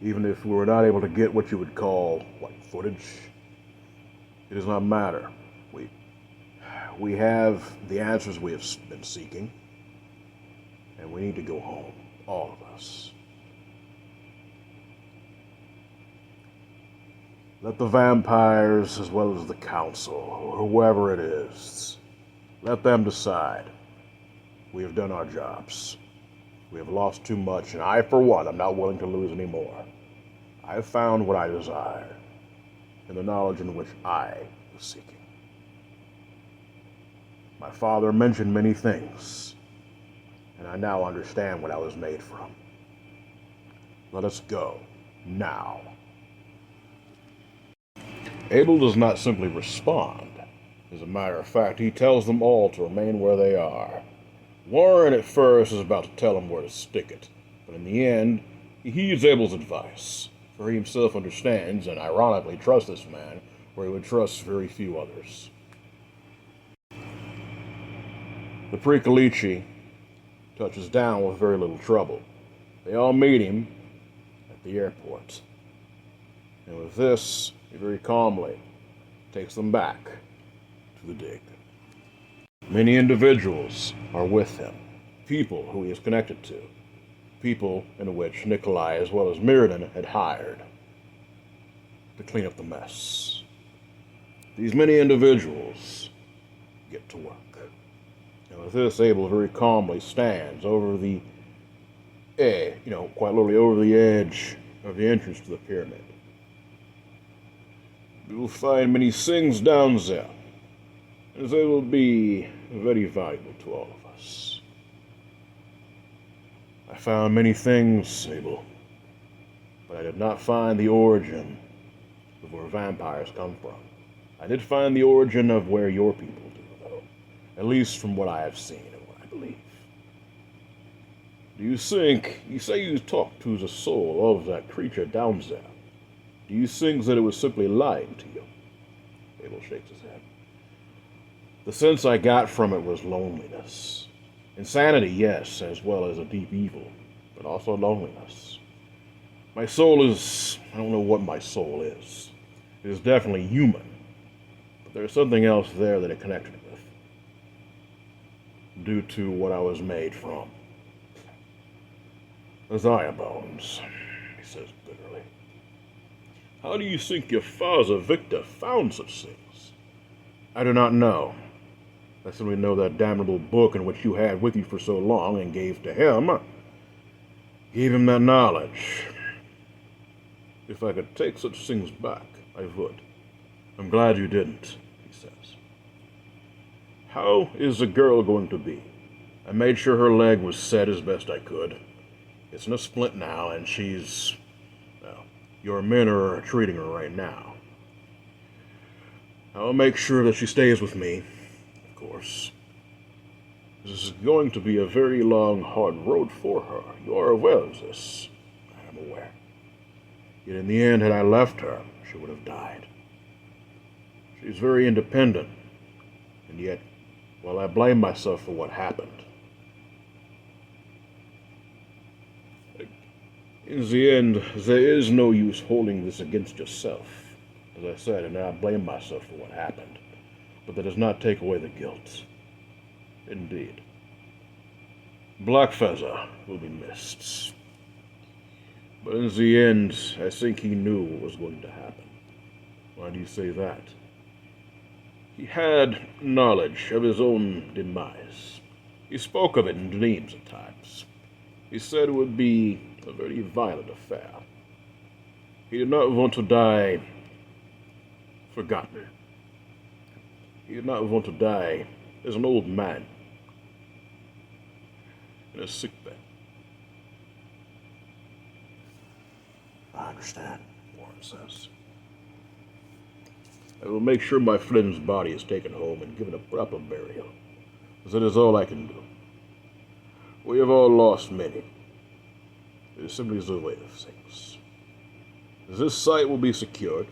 Even if we were not able to get what you would call, footage, it does not matter. We have the answers we have been seeking, and we need to go home, all of us. Let the vampires, as well as the council, or whoever it is, let them decide. We have done our jobs. We have lost too much, and I, for one, am not willing to lose any more. I have found what I desire, and the knowledge in which I was seeking. My father mentioned many things, and I now understand what I was made from. Let us go, now. Abel does not simply respond. As a matter of fact, he tells them all to remain where they are. Warren at first is about to tell him where to stick it, but in the end, he heeds Abel's advice, for he himself understands and ironically trusts this man where he would trust very few others. The Precalici touches down with very little trouble. They all meet him at the airport. And with this, he very calmly takes them back to the dig. Many individuals are with him, people who he is connected to, people in which Nikolai as well as Mirrodin had hired to clean up the mess. These many individuals get to work. And with this, Abel very calmly stands over the quite literally over the edge of the entrance to the pyramid. You will find many things down there, and they will be very valuable to all of us. I found many things, Abel, but I did not find the origin of where vampires come from. I did find the origin of where your people do, though, at least from what I have seen and what I believe. Do you think, you say you talked to the soul of that creature down there. Do you think that it was simply lying to you? Abel shakes his head. The sense I got from it was loneliness. Insanity, yes, as well as a deep evil, but also loneliness. My soul is, I don't know what my soul is. It is definitely human, but there's something else there that it connected with, due to what I was made from. Isaiah Bones, he says bitterly. How do you think your father, Victor, found such things? I do not know. I simply know that damnable book in which you had with you for so long and gave to him. Gave him that knowledge. If I could take such things back, I would. I'm glad you didn't, he says. How is the girl going to be? I made sure her leg was set as best I could. It's in a splint now, and she's... well, your men are treating her right now. I'll make sure that she stays with me, of course. This is going to be a very long, hard road for her. You are aware of this. I am aware. Yet in the end, had I left her, she would have died. She's very independent, and yet, well, I blame myself for what happened. In the end, there is no use holding this against yourself, as I said, and I blame myself for what happened. But that does not take away the guilt. Indeed. Blackfeather will be missed. But in the end, I think he knew what was going to happen. Why do you say that? He had knowledge of his own demise. He spoke of it in dreams at times. He said it would be a very violent affair. He did not want to die forgotten. He did not want to die as an old man in a sickbed. I understand, Warren says. I will make sure my friend's body is taken home and given a proper burial, as it is all I can do. We have all lost many. It is simply the way of things. As this site will be secured,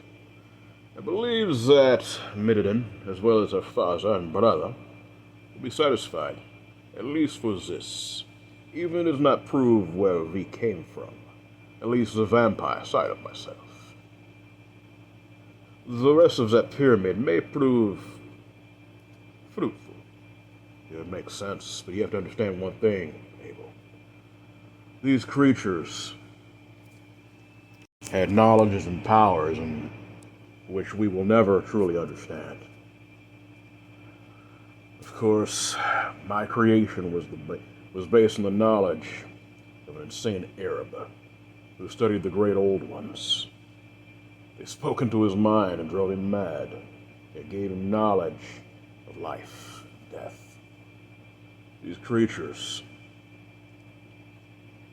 I believe that Midden, as well as her father and brother, will be satisfied, at least for this. Even if it does not prove where we came from, at least the vampire side of myself. The rest of that pyramid may prove fruitful. It makes sense, but you have to understand one thing, Abel. These creatures had knowledges and powers and which we will never truly understand. Of course, my creation was based on the knowledge of an insane Arab who studied the great old ones. They spoke into his mind and drove him mad. They gave him knowledge of life, death. These creatures,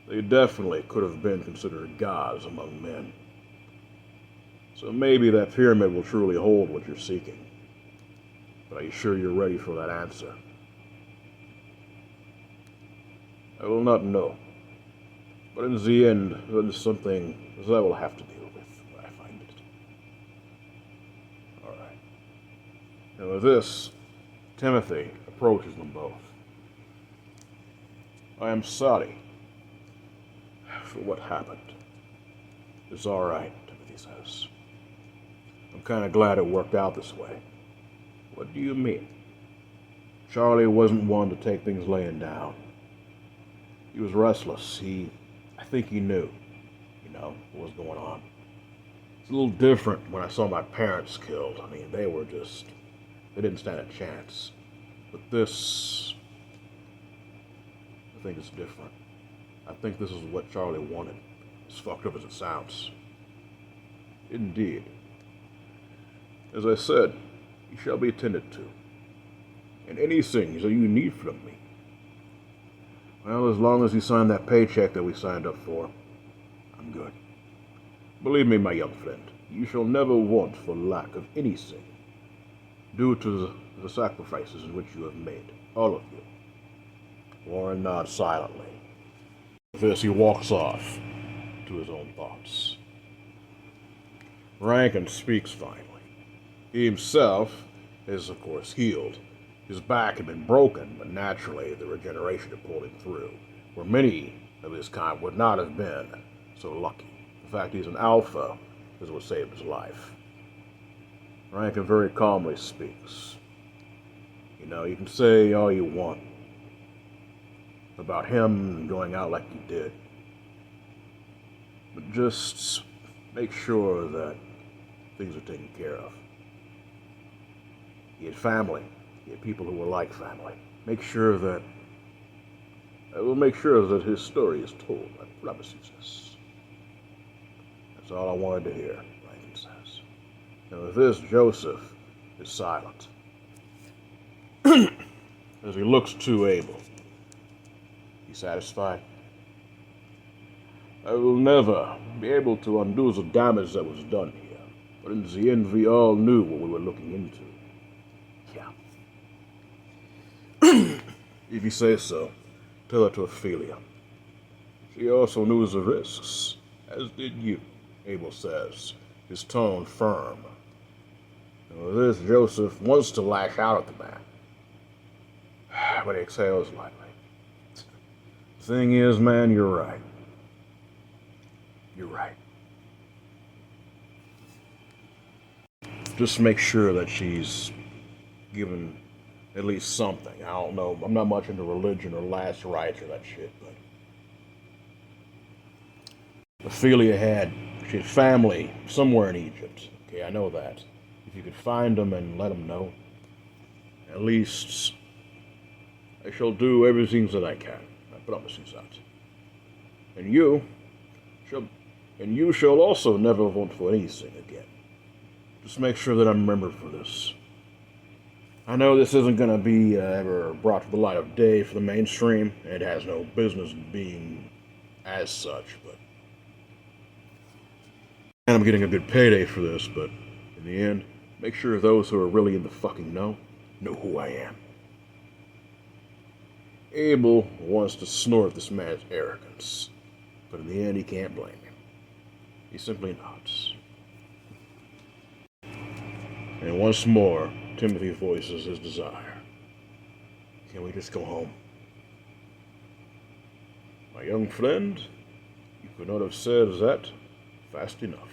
they definitely could have been considered gods among men. So maybe that pyramid will truly hold what you're seeking. But are you sure you're ready for that answer? I will not know. But in the end, that is something that I will have to deal with when I find it. All right. And with this, Timothy approaches them both. I am sorry for what happened. It's all right, Timothy says. I'm kind of glad it worked out this way. What do you mean? Charlie wasn't one to take things laying down. He was restless. I think he knew, what was going on. It's a little different when I saw my parents killed. I mean, they didn't stand a chance. But this, I think it's different. I think this is what Charlie wanted, as fucked up as it sounds. Indeed. As I said, you shall be attended to. And anything that you need from me. Well, as long as you sign that paycheck that we signed up for, I'm good. Believe me, my young friend, you shall never want for lack of anything, due to the sacrifices in which you have made, all of you. Warren nods silently. With this, he walks off to his own thoughts. Rankin speaks finally. He himself is, of course, healed. His back had been broken, but naturally the regeneration had pulled him through, where many of his kind would not have been so lucky. In fact, he's an alpha, is what saved his life. Rankin very calmly speaks. You can say all you want about him going out like he did, but just make sure that things are taken care of. He had family. He had people who were like family. I will make sure that his story is told. I promise you this. That's all I wanted to hear, Rankin says. And with this, Joseph is silent. As he looks to Abel. You satisfied? I will never be able to undo the damage that was done here. But in the end, we all knew what we were looking into. Yeah. If you say so, tell it to Ophelia. She also knew the risks, as did you, Abel says, his tone firm. And with this, Joseph wants to lash out at the man, but he exhales lightly. The thing is, man, you're right. You're right. Just make sure that she's given at least something. I don't know. I'm not much into religion or last rites or that shit, but Ophelia she had family somewhere in Egypt. Okay, I know that. If you could find them and let them know, At least, I shall do everything that I can. I promise you that. And you shall also never want for anything again. Just make sure that I'm remembered for this. I know this isn't going to be ever brought to the light of day for the mainstream. It has no business being as such, but... And I'm getting a good payday for this, but in the end, make sure those who are really in the fucking know who I am. Abel wants to snort this man's arrogance, but in the end, he can't blame him. He simply nods. And once more, Timothy voices his desire. Can we just go home? My young friend, you could not have said that fast enough.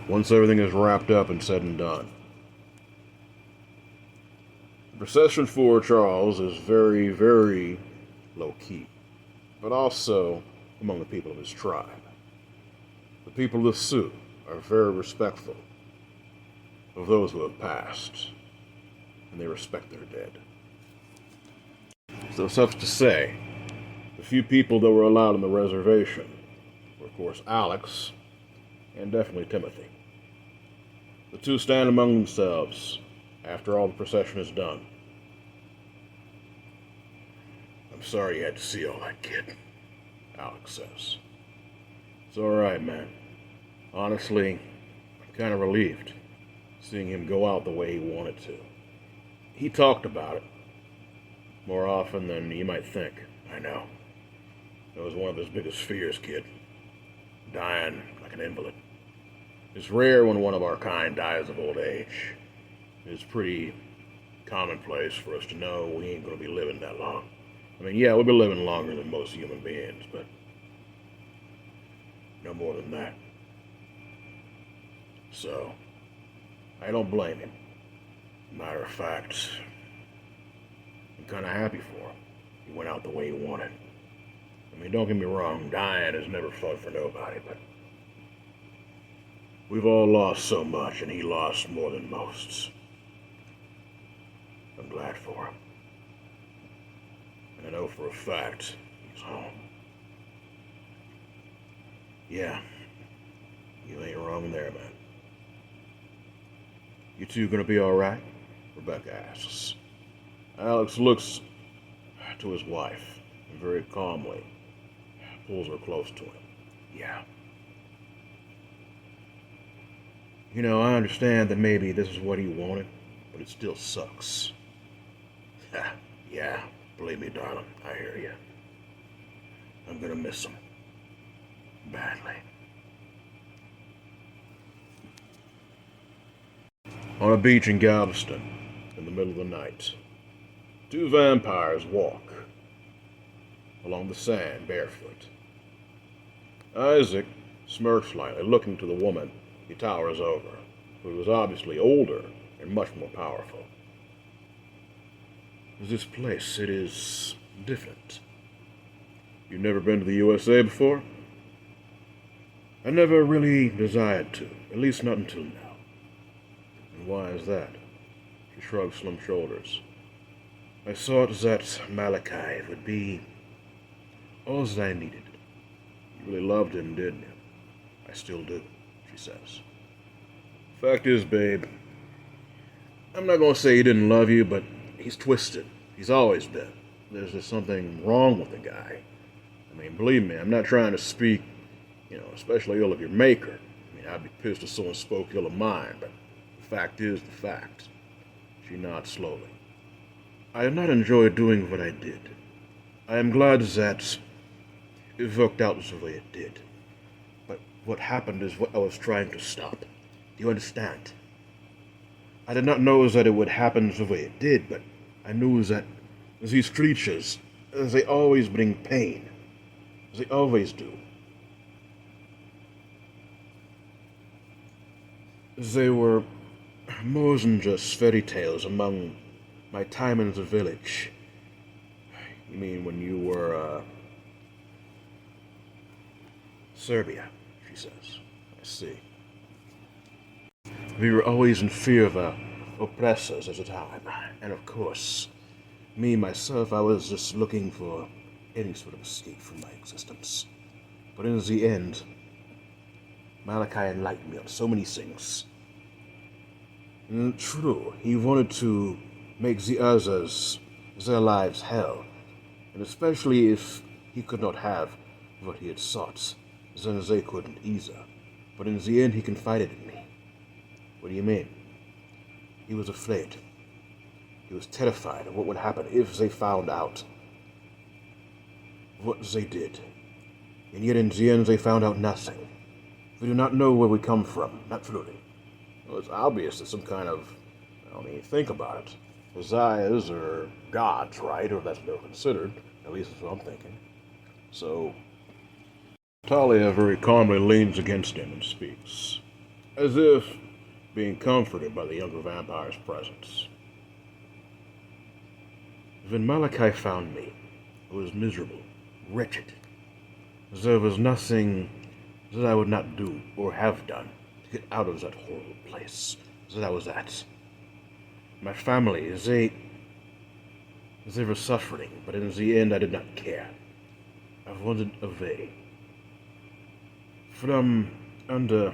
Once everything is wrapped up and said and done, the procession for Charles is very, very low-key, but also among the people of his tribe. The people of Sioux are very respectful of those who have passed, and they respect their dead. So such to say, the few people that were allowed on the reservation were, of course, Alex and definitely Timothy. The two stand among themselves after all the procession is done. I'm sorry you had to see all that, kid, Alex says. It's alright, man. Honestly, I'm kind of relieved seeing him go out the way he wanted to. He talked about it more often than you might think. I know. That was one of his biggest fears, kid. Dying like an invalid. It's rare when one of our kind dies of old age. It's pretty commonplace for us to know we ain't gonna be living that long. I mean, yeah, we'll be living longer than most human beings, but no more than that. So, I don't blame him. Matter of fact, I'm kind of happy for him. He went out the way he wanted. I mean, don't get me wrong, dying is never fun for nobody, but we've all lost so much, and he lost more than most. I'm glad for him. And I know for a fact he's home. Yeah, you ain't wrong there, man. You two gonna be alright? Rebecca asks. Alex looks to his wife and very calmly pulls her close to him. Yeah. You know, I understand that maybe this is what he wanted, but it still sucks. Yeah, believe me, darling, I hear you. I'm gonna miss him. Badly. On a beach in Galveston, in the middle of the night, two vampires walk along the sand barefoot. Isaac smirks slightly, looking to the woman he towers over, who is obviously older and much more powerful. This place, it is different. You've never been to the USA before? I never really desired to, at least not until now. And why is that? She shrugs slim shoulders. I thought that Malachi would be all that I needed. You really loved him, didn't you? I still do, she says. Fact is, babe, I'm not going to say he didn't love you, but he's twisted. He's always been. There's just something wrong with the guy. I mean, believe me, I'm not trying to speak, especially ill of your maker. I mean, I'd be pissed if someone spoke ill of mine, but the fact is the fact. She nods slowly. I have not enjoyed doing what I did. I am glad that it worked out the way it did. But what happened is what I was trying to stop. Do you understand? I did not know that it would happen the way it did, but I knew that these creatures, they always bring pain. They always do. They were more than just fairy tales among my time in the village. You mean when you were, Serbia, she says. I see. We were always in fear of oppressors at the time. And of course, me, myself, I was just looking for any sort of escape from my existence. But in the end, Malachi enlightened me on so many things. And true, he wanted to make the others, their lives hell. And especially if he could not have what he had sought, then they couldn't either. But in the end, he confided in me. What do you mean? He was afraid. He was terrified of what would happen if they found out what they did. And yet in the end, they found out nothing. They do not know where we come from, naturally. Well, it's obvious that some kind of, I mean, think about it. Messiahs are gods, right? Or that's what they're considered. At least that's what I'm thinking. So, Talia very calmly leans against him and speaks, as if being comforted by the younger vampire's presence. When Malachi found me, I was miserable, wretched. There was nothing that I would not do or have done to get out of that horrible place that I was at. My family, they were suffering, but in the end I did not care. I wanted away from under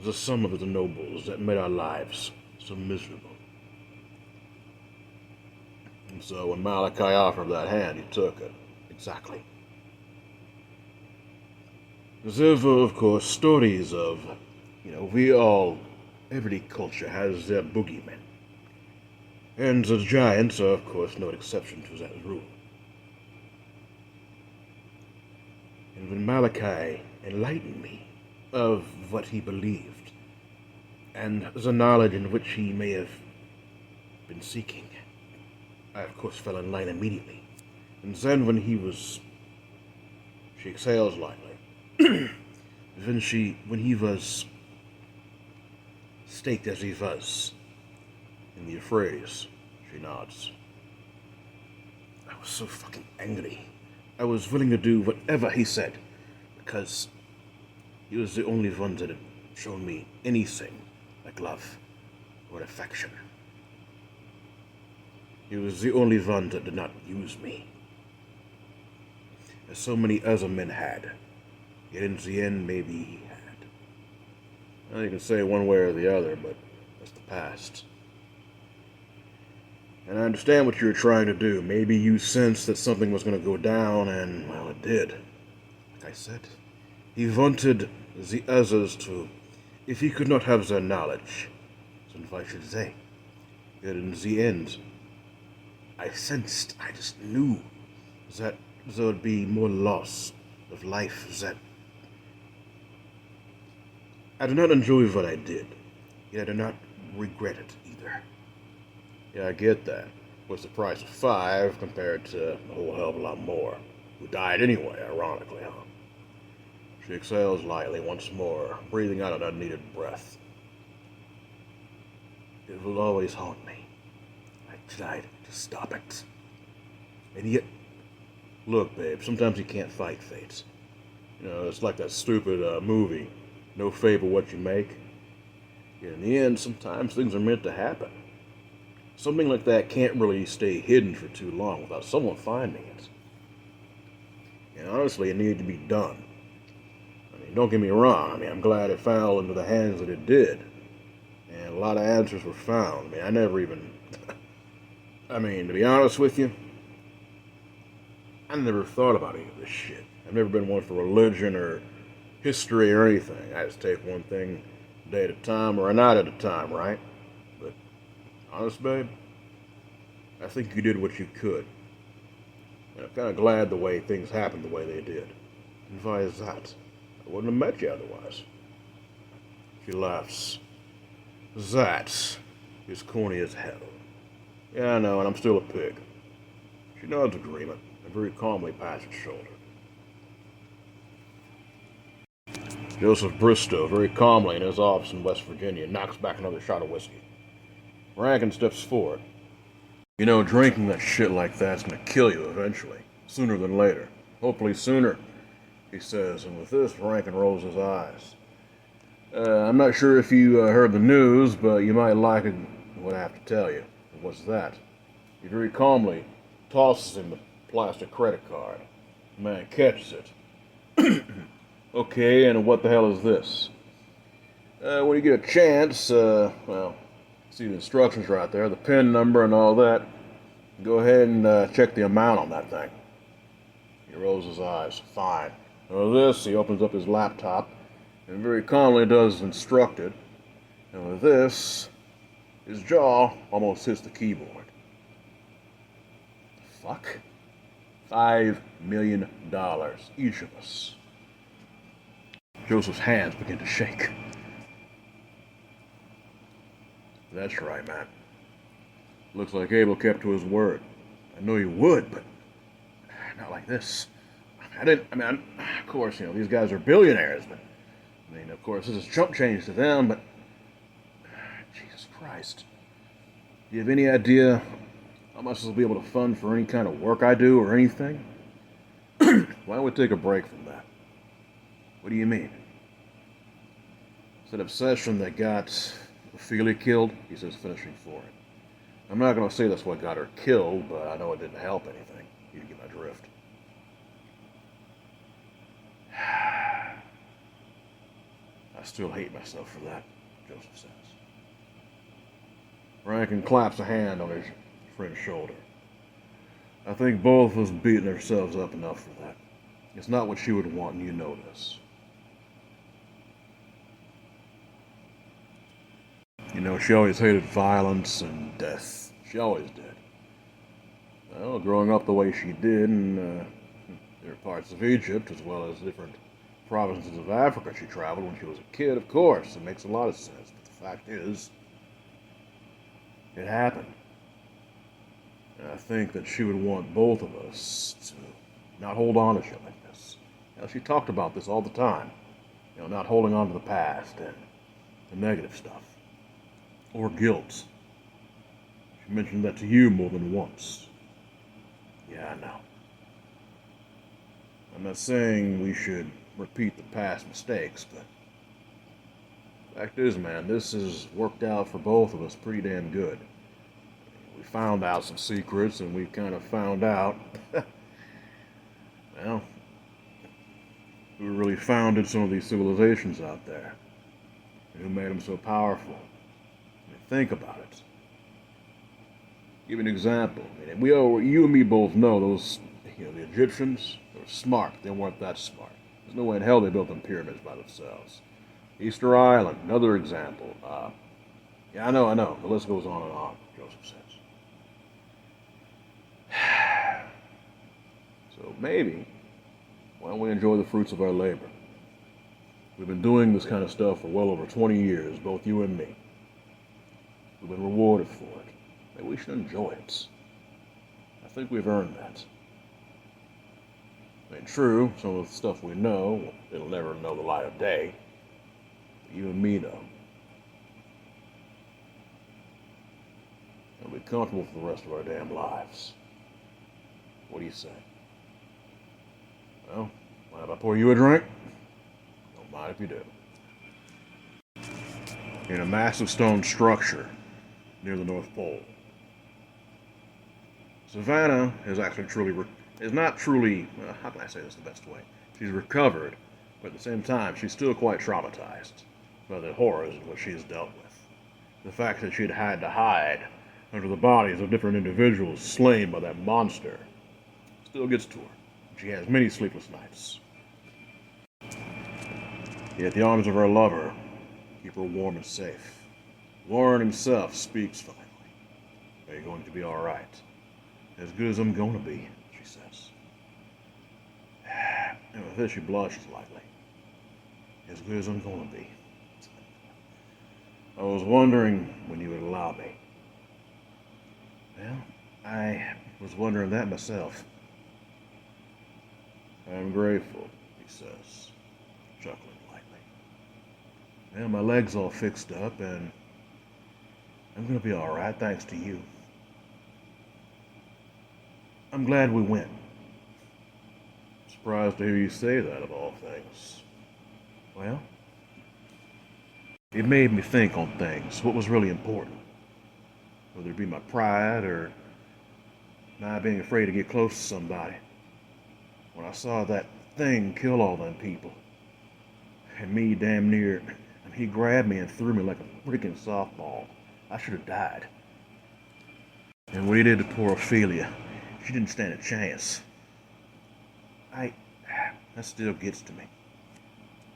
the sum of the nobles that made our lives so miserable. And so when Malachi offered that hand, he took it. Exactly. There were, of course, stories of, every culture has their boogeymen. And the giants are, of course, no exception to that rule. And when Malachi enlightened me of what he believed, and the knowledge in which he may have been seeking, I, of course, fell in line immediately. And then when she exhales lightly, when he was staked as he was in the Euphrates, she nods. I was so fucking angry. I was willing to do whatever he said, because he was the only one that had shown me anything like love or affection. He was the only one that did not use me, as so many other men had. Yet in the end, maybe he had. Well, you can say one way or the other, but that's the past. And I understand what you were trying to do. Maybe you sensed that something was going to go down, and, well, it did. Like I said, he wanted the others to, if he could not have their knowledge, then why should they? Yet in the end, I just knew that there would be more loss of life that I do not enjoy what I did, yet I do not regret it either. Yeah, I get that. What's the price of 5 compared to a whole hell of a lot more, who died anyway, ironically, huh? She exhales lightly once more, breathing out an unneeded breath. It will always haunt me. I tried to stop it. And yet, look, babe, sometimes you can't fight fate. It's like that stupid movie, No Favor What You Make. In the end, sometimes things are meant to happen. Something like that can't really stay hidden for too long without someone finding it. And honestly, it needed to be done. I mean, don't get me wrong. I'm glad it fell into the hands that it did. And a lot of answers were found. I never even... to be honest with you, I never thought about any of this shit. I've never been one for religion or history or anything. I just take one thing a day at a time or a night at a time, right? But, honest, babe, I think you did what you could. And I'm kind of glad the way things happened the way they did. And why is that? I wouldn't have met you otherwise. She laughs. That is corny as hell. Yeah, I know, and I'm still a pig. She nods agreement and very calmly pats his shoulder. Joseph Bristow, very calmly in his office in West Virginia, knocks back another shot of whiskey. Rankin steps forward. Drinking that shit like that's gonna kill you eventually. Sooner than later. Hopefully sooner, he says, and with this, Rankin rolls his eyes. I'm not sure if you heard the news, but you might like what I have to tell you. What's that? He very calmly tosses him the plastic credit card. The man catches it. Okay, and what the hell is this? When you get a chance, well, see the instructions right there, the PIN number and all that. Go ahead and check the amount on that thing. He rolls his eyes. Fine. Now this, he opens up his laptop and very calmly does as instructed. And with this, his jaw almost hits the keyboard. Fuck? $5 million, each of us. Joseph's hands begin to shake. That's right, man. Looks like Abel kept to his word. I know he would, but not like this. Of course, these guys are billionaires, but, of course, this is chump change to them, but, Jesus Christ. Do you have any idea how much this will be able to fund for any kind of work I do or anything? Why don't we take a break from that? What do you mean? It's that obsession that got Ophelia killed, he says, finishing for it. I'm not going to say that's what got her killed, but I know it didn't help anything. You get my drift. I still hate myself for that, Joseph says. Rankin claps a hand on his friend's shoulder. I think both of us beating ourselves up enough for that. It's not what she would want, and you know this. She always hated violence and death. She always did. Well, growing up the way she did in different parts of Egypt, as well as different provinces of Africa she traveled when she was a kid, of course, it makes a lot of sense. But the fact is, it happened. And I think that she would want both of us to not hold on to shit like this. She talked about this all the time. Not holding on to the past and the negative stuff. Or guilt. She mentioned that to you more than once. Yeah, I know. I'm not saying we should repeat the past mistakes, but the fact is, man, this has worked out for both of us pretty damn good. We found out some secrets, and we kind of found out, well, who really founded some of these civilizations out there, and who made them so powerful. Think about it. Give an example. You and me both know those, the Egyptians, they were smart. They weren't that smart. There's no way in hell they built them pyramids by themselves. Easter Island, another example. Yeah, I know. The list goes on and on, Joseph says. So maybe, why don't we enjoy the fruits of our labor? We've been doing this kind of stuff for well over 20 years, both you and me. We've been rewarded for it. Maybe we should enjoy it. I think we've earned that. True, some of the stuff we know, it'll never know the light of day. But you and me know. We'll be comfortable for the rest of our damn lives. What do you say? Well, mind if I pour you a drink? Don't mind if you do. In a massive stone structure near the North Pole. Savannah is actually not truly, how can I say this the best way? She's recovered, but at the same time, she's still quite traumatized by the horrors of what she has dealt with. The fact that she'd had to hide under the bodies of different individuals slain by that monster still gets to her. She has many sleepless nights. Yet the arms of her lover keep her warm and safe. Warren himself speaks finally. Are you going to be all right? As good as I'm going to be, she says. And with this, she blushes lightly. As good as I'm going to be. I was wondering when you would allow me. Well, I was wondering that myself. I'm grateful, he says, chuckling lightly. Well, my leg's all fixed up, and I'm going to be all right, thanks to you. I'm glad we win. Surprised to hear you say that, of all things. Well, it made me think on things, what was really important. whether it be my pride or my being afraid to get close to somebody. When I saw that thing kill all them people, and me damn near, and he grabbed me and threw me like a freaking softball. I should have died. And what he did to poor Ophelia, she didn't stand a chance. That still gets to me.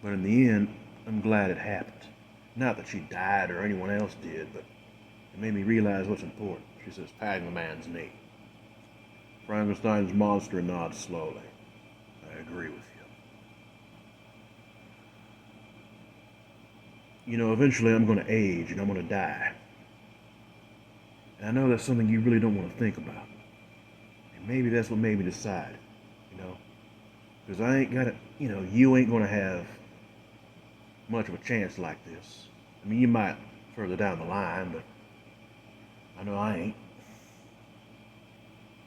But in the end, I'm glad it happened. Not that she died or anyone else did, but it made me realize what's important. She says, patting the man's knee. Frankenstein's monster nods slowly. I agree with you. You know, eventually I'm going to age and I'm going to die. And I know that's something you really don't want to think about. And maybe that's what made me decide, you know. Because I ain't got to, you ain't going to have much of a chance like this. I mean, you might further down the line, but I know I ain't.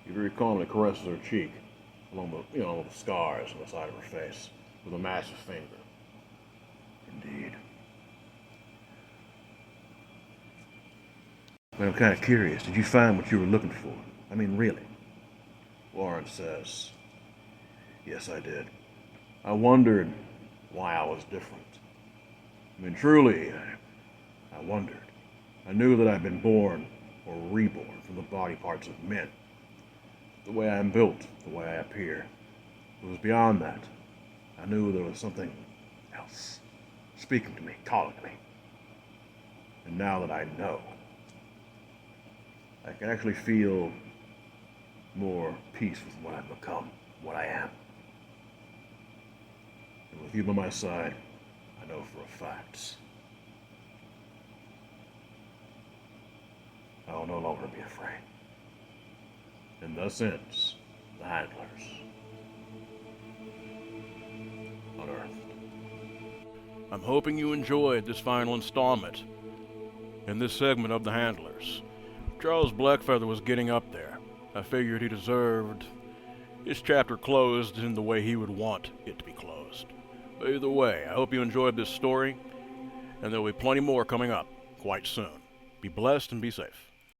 He very calmly caresses her cheek along the, the scars on the side of her face with a massive finger. Indeed. But I'm kind of curious. Did you find what you were looking for? I mean, really? Warren says, yes, I did. I wondered why I was different. I mean, truly, I wondered. I knew that I'd been born or reborn from the body parts of men. The way I am built, the way I appear. It was beyond that. I knew there was something else speaking to me, calling to me. And now that I know, I can actually feel more peace with what I've become, what I am. And with you by my side, I know for a fact I will no longer be afraid. And thus ends the Handlers Unearthed. I'm hoping you enjoyed this final installment in this segment of the Handlers. Charles Blackfeather was getting up there. I figured he deserved his chapter closed in the way he would want it to be closed. But either way, I hope you enjoyed this story, and there will be plenty more coming up quite soon. Be blessed and be safe.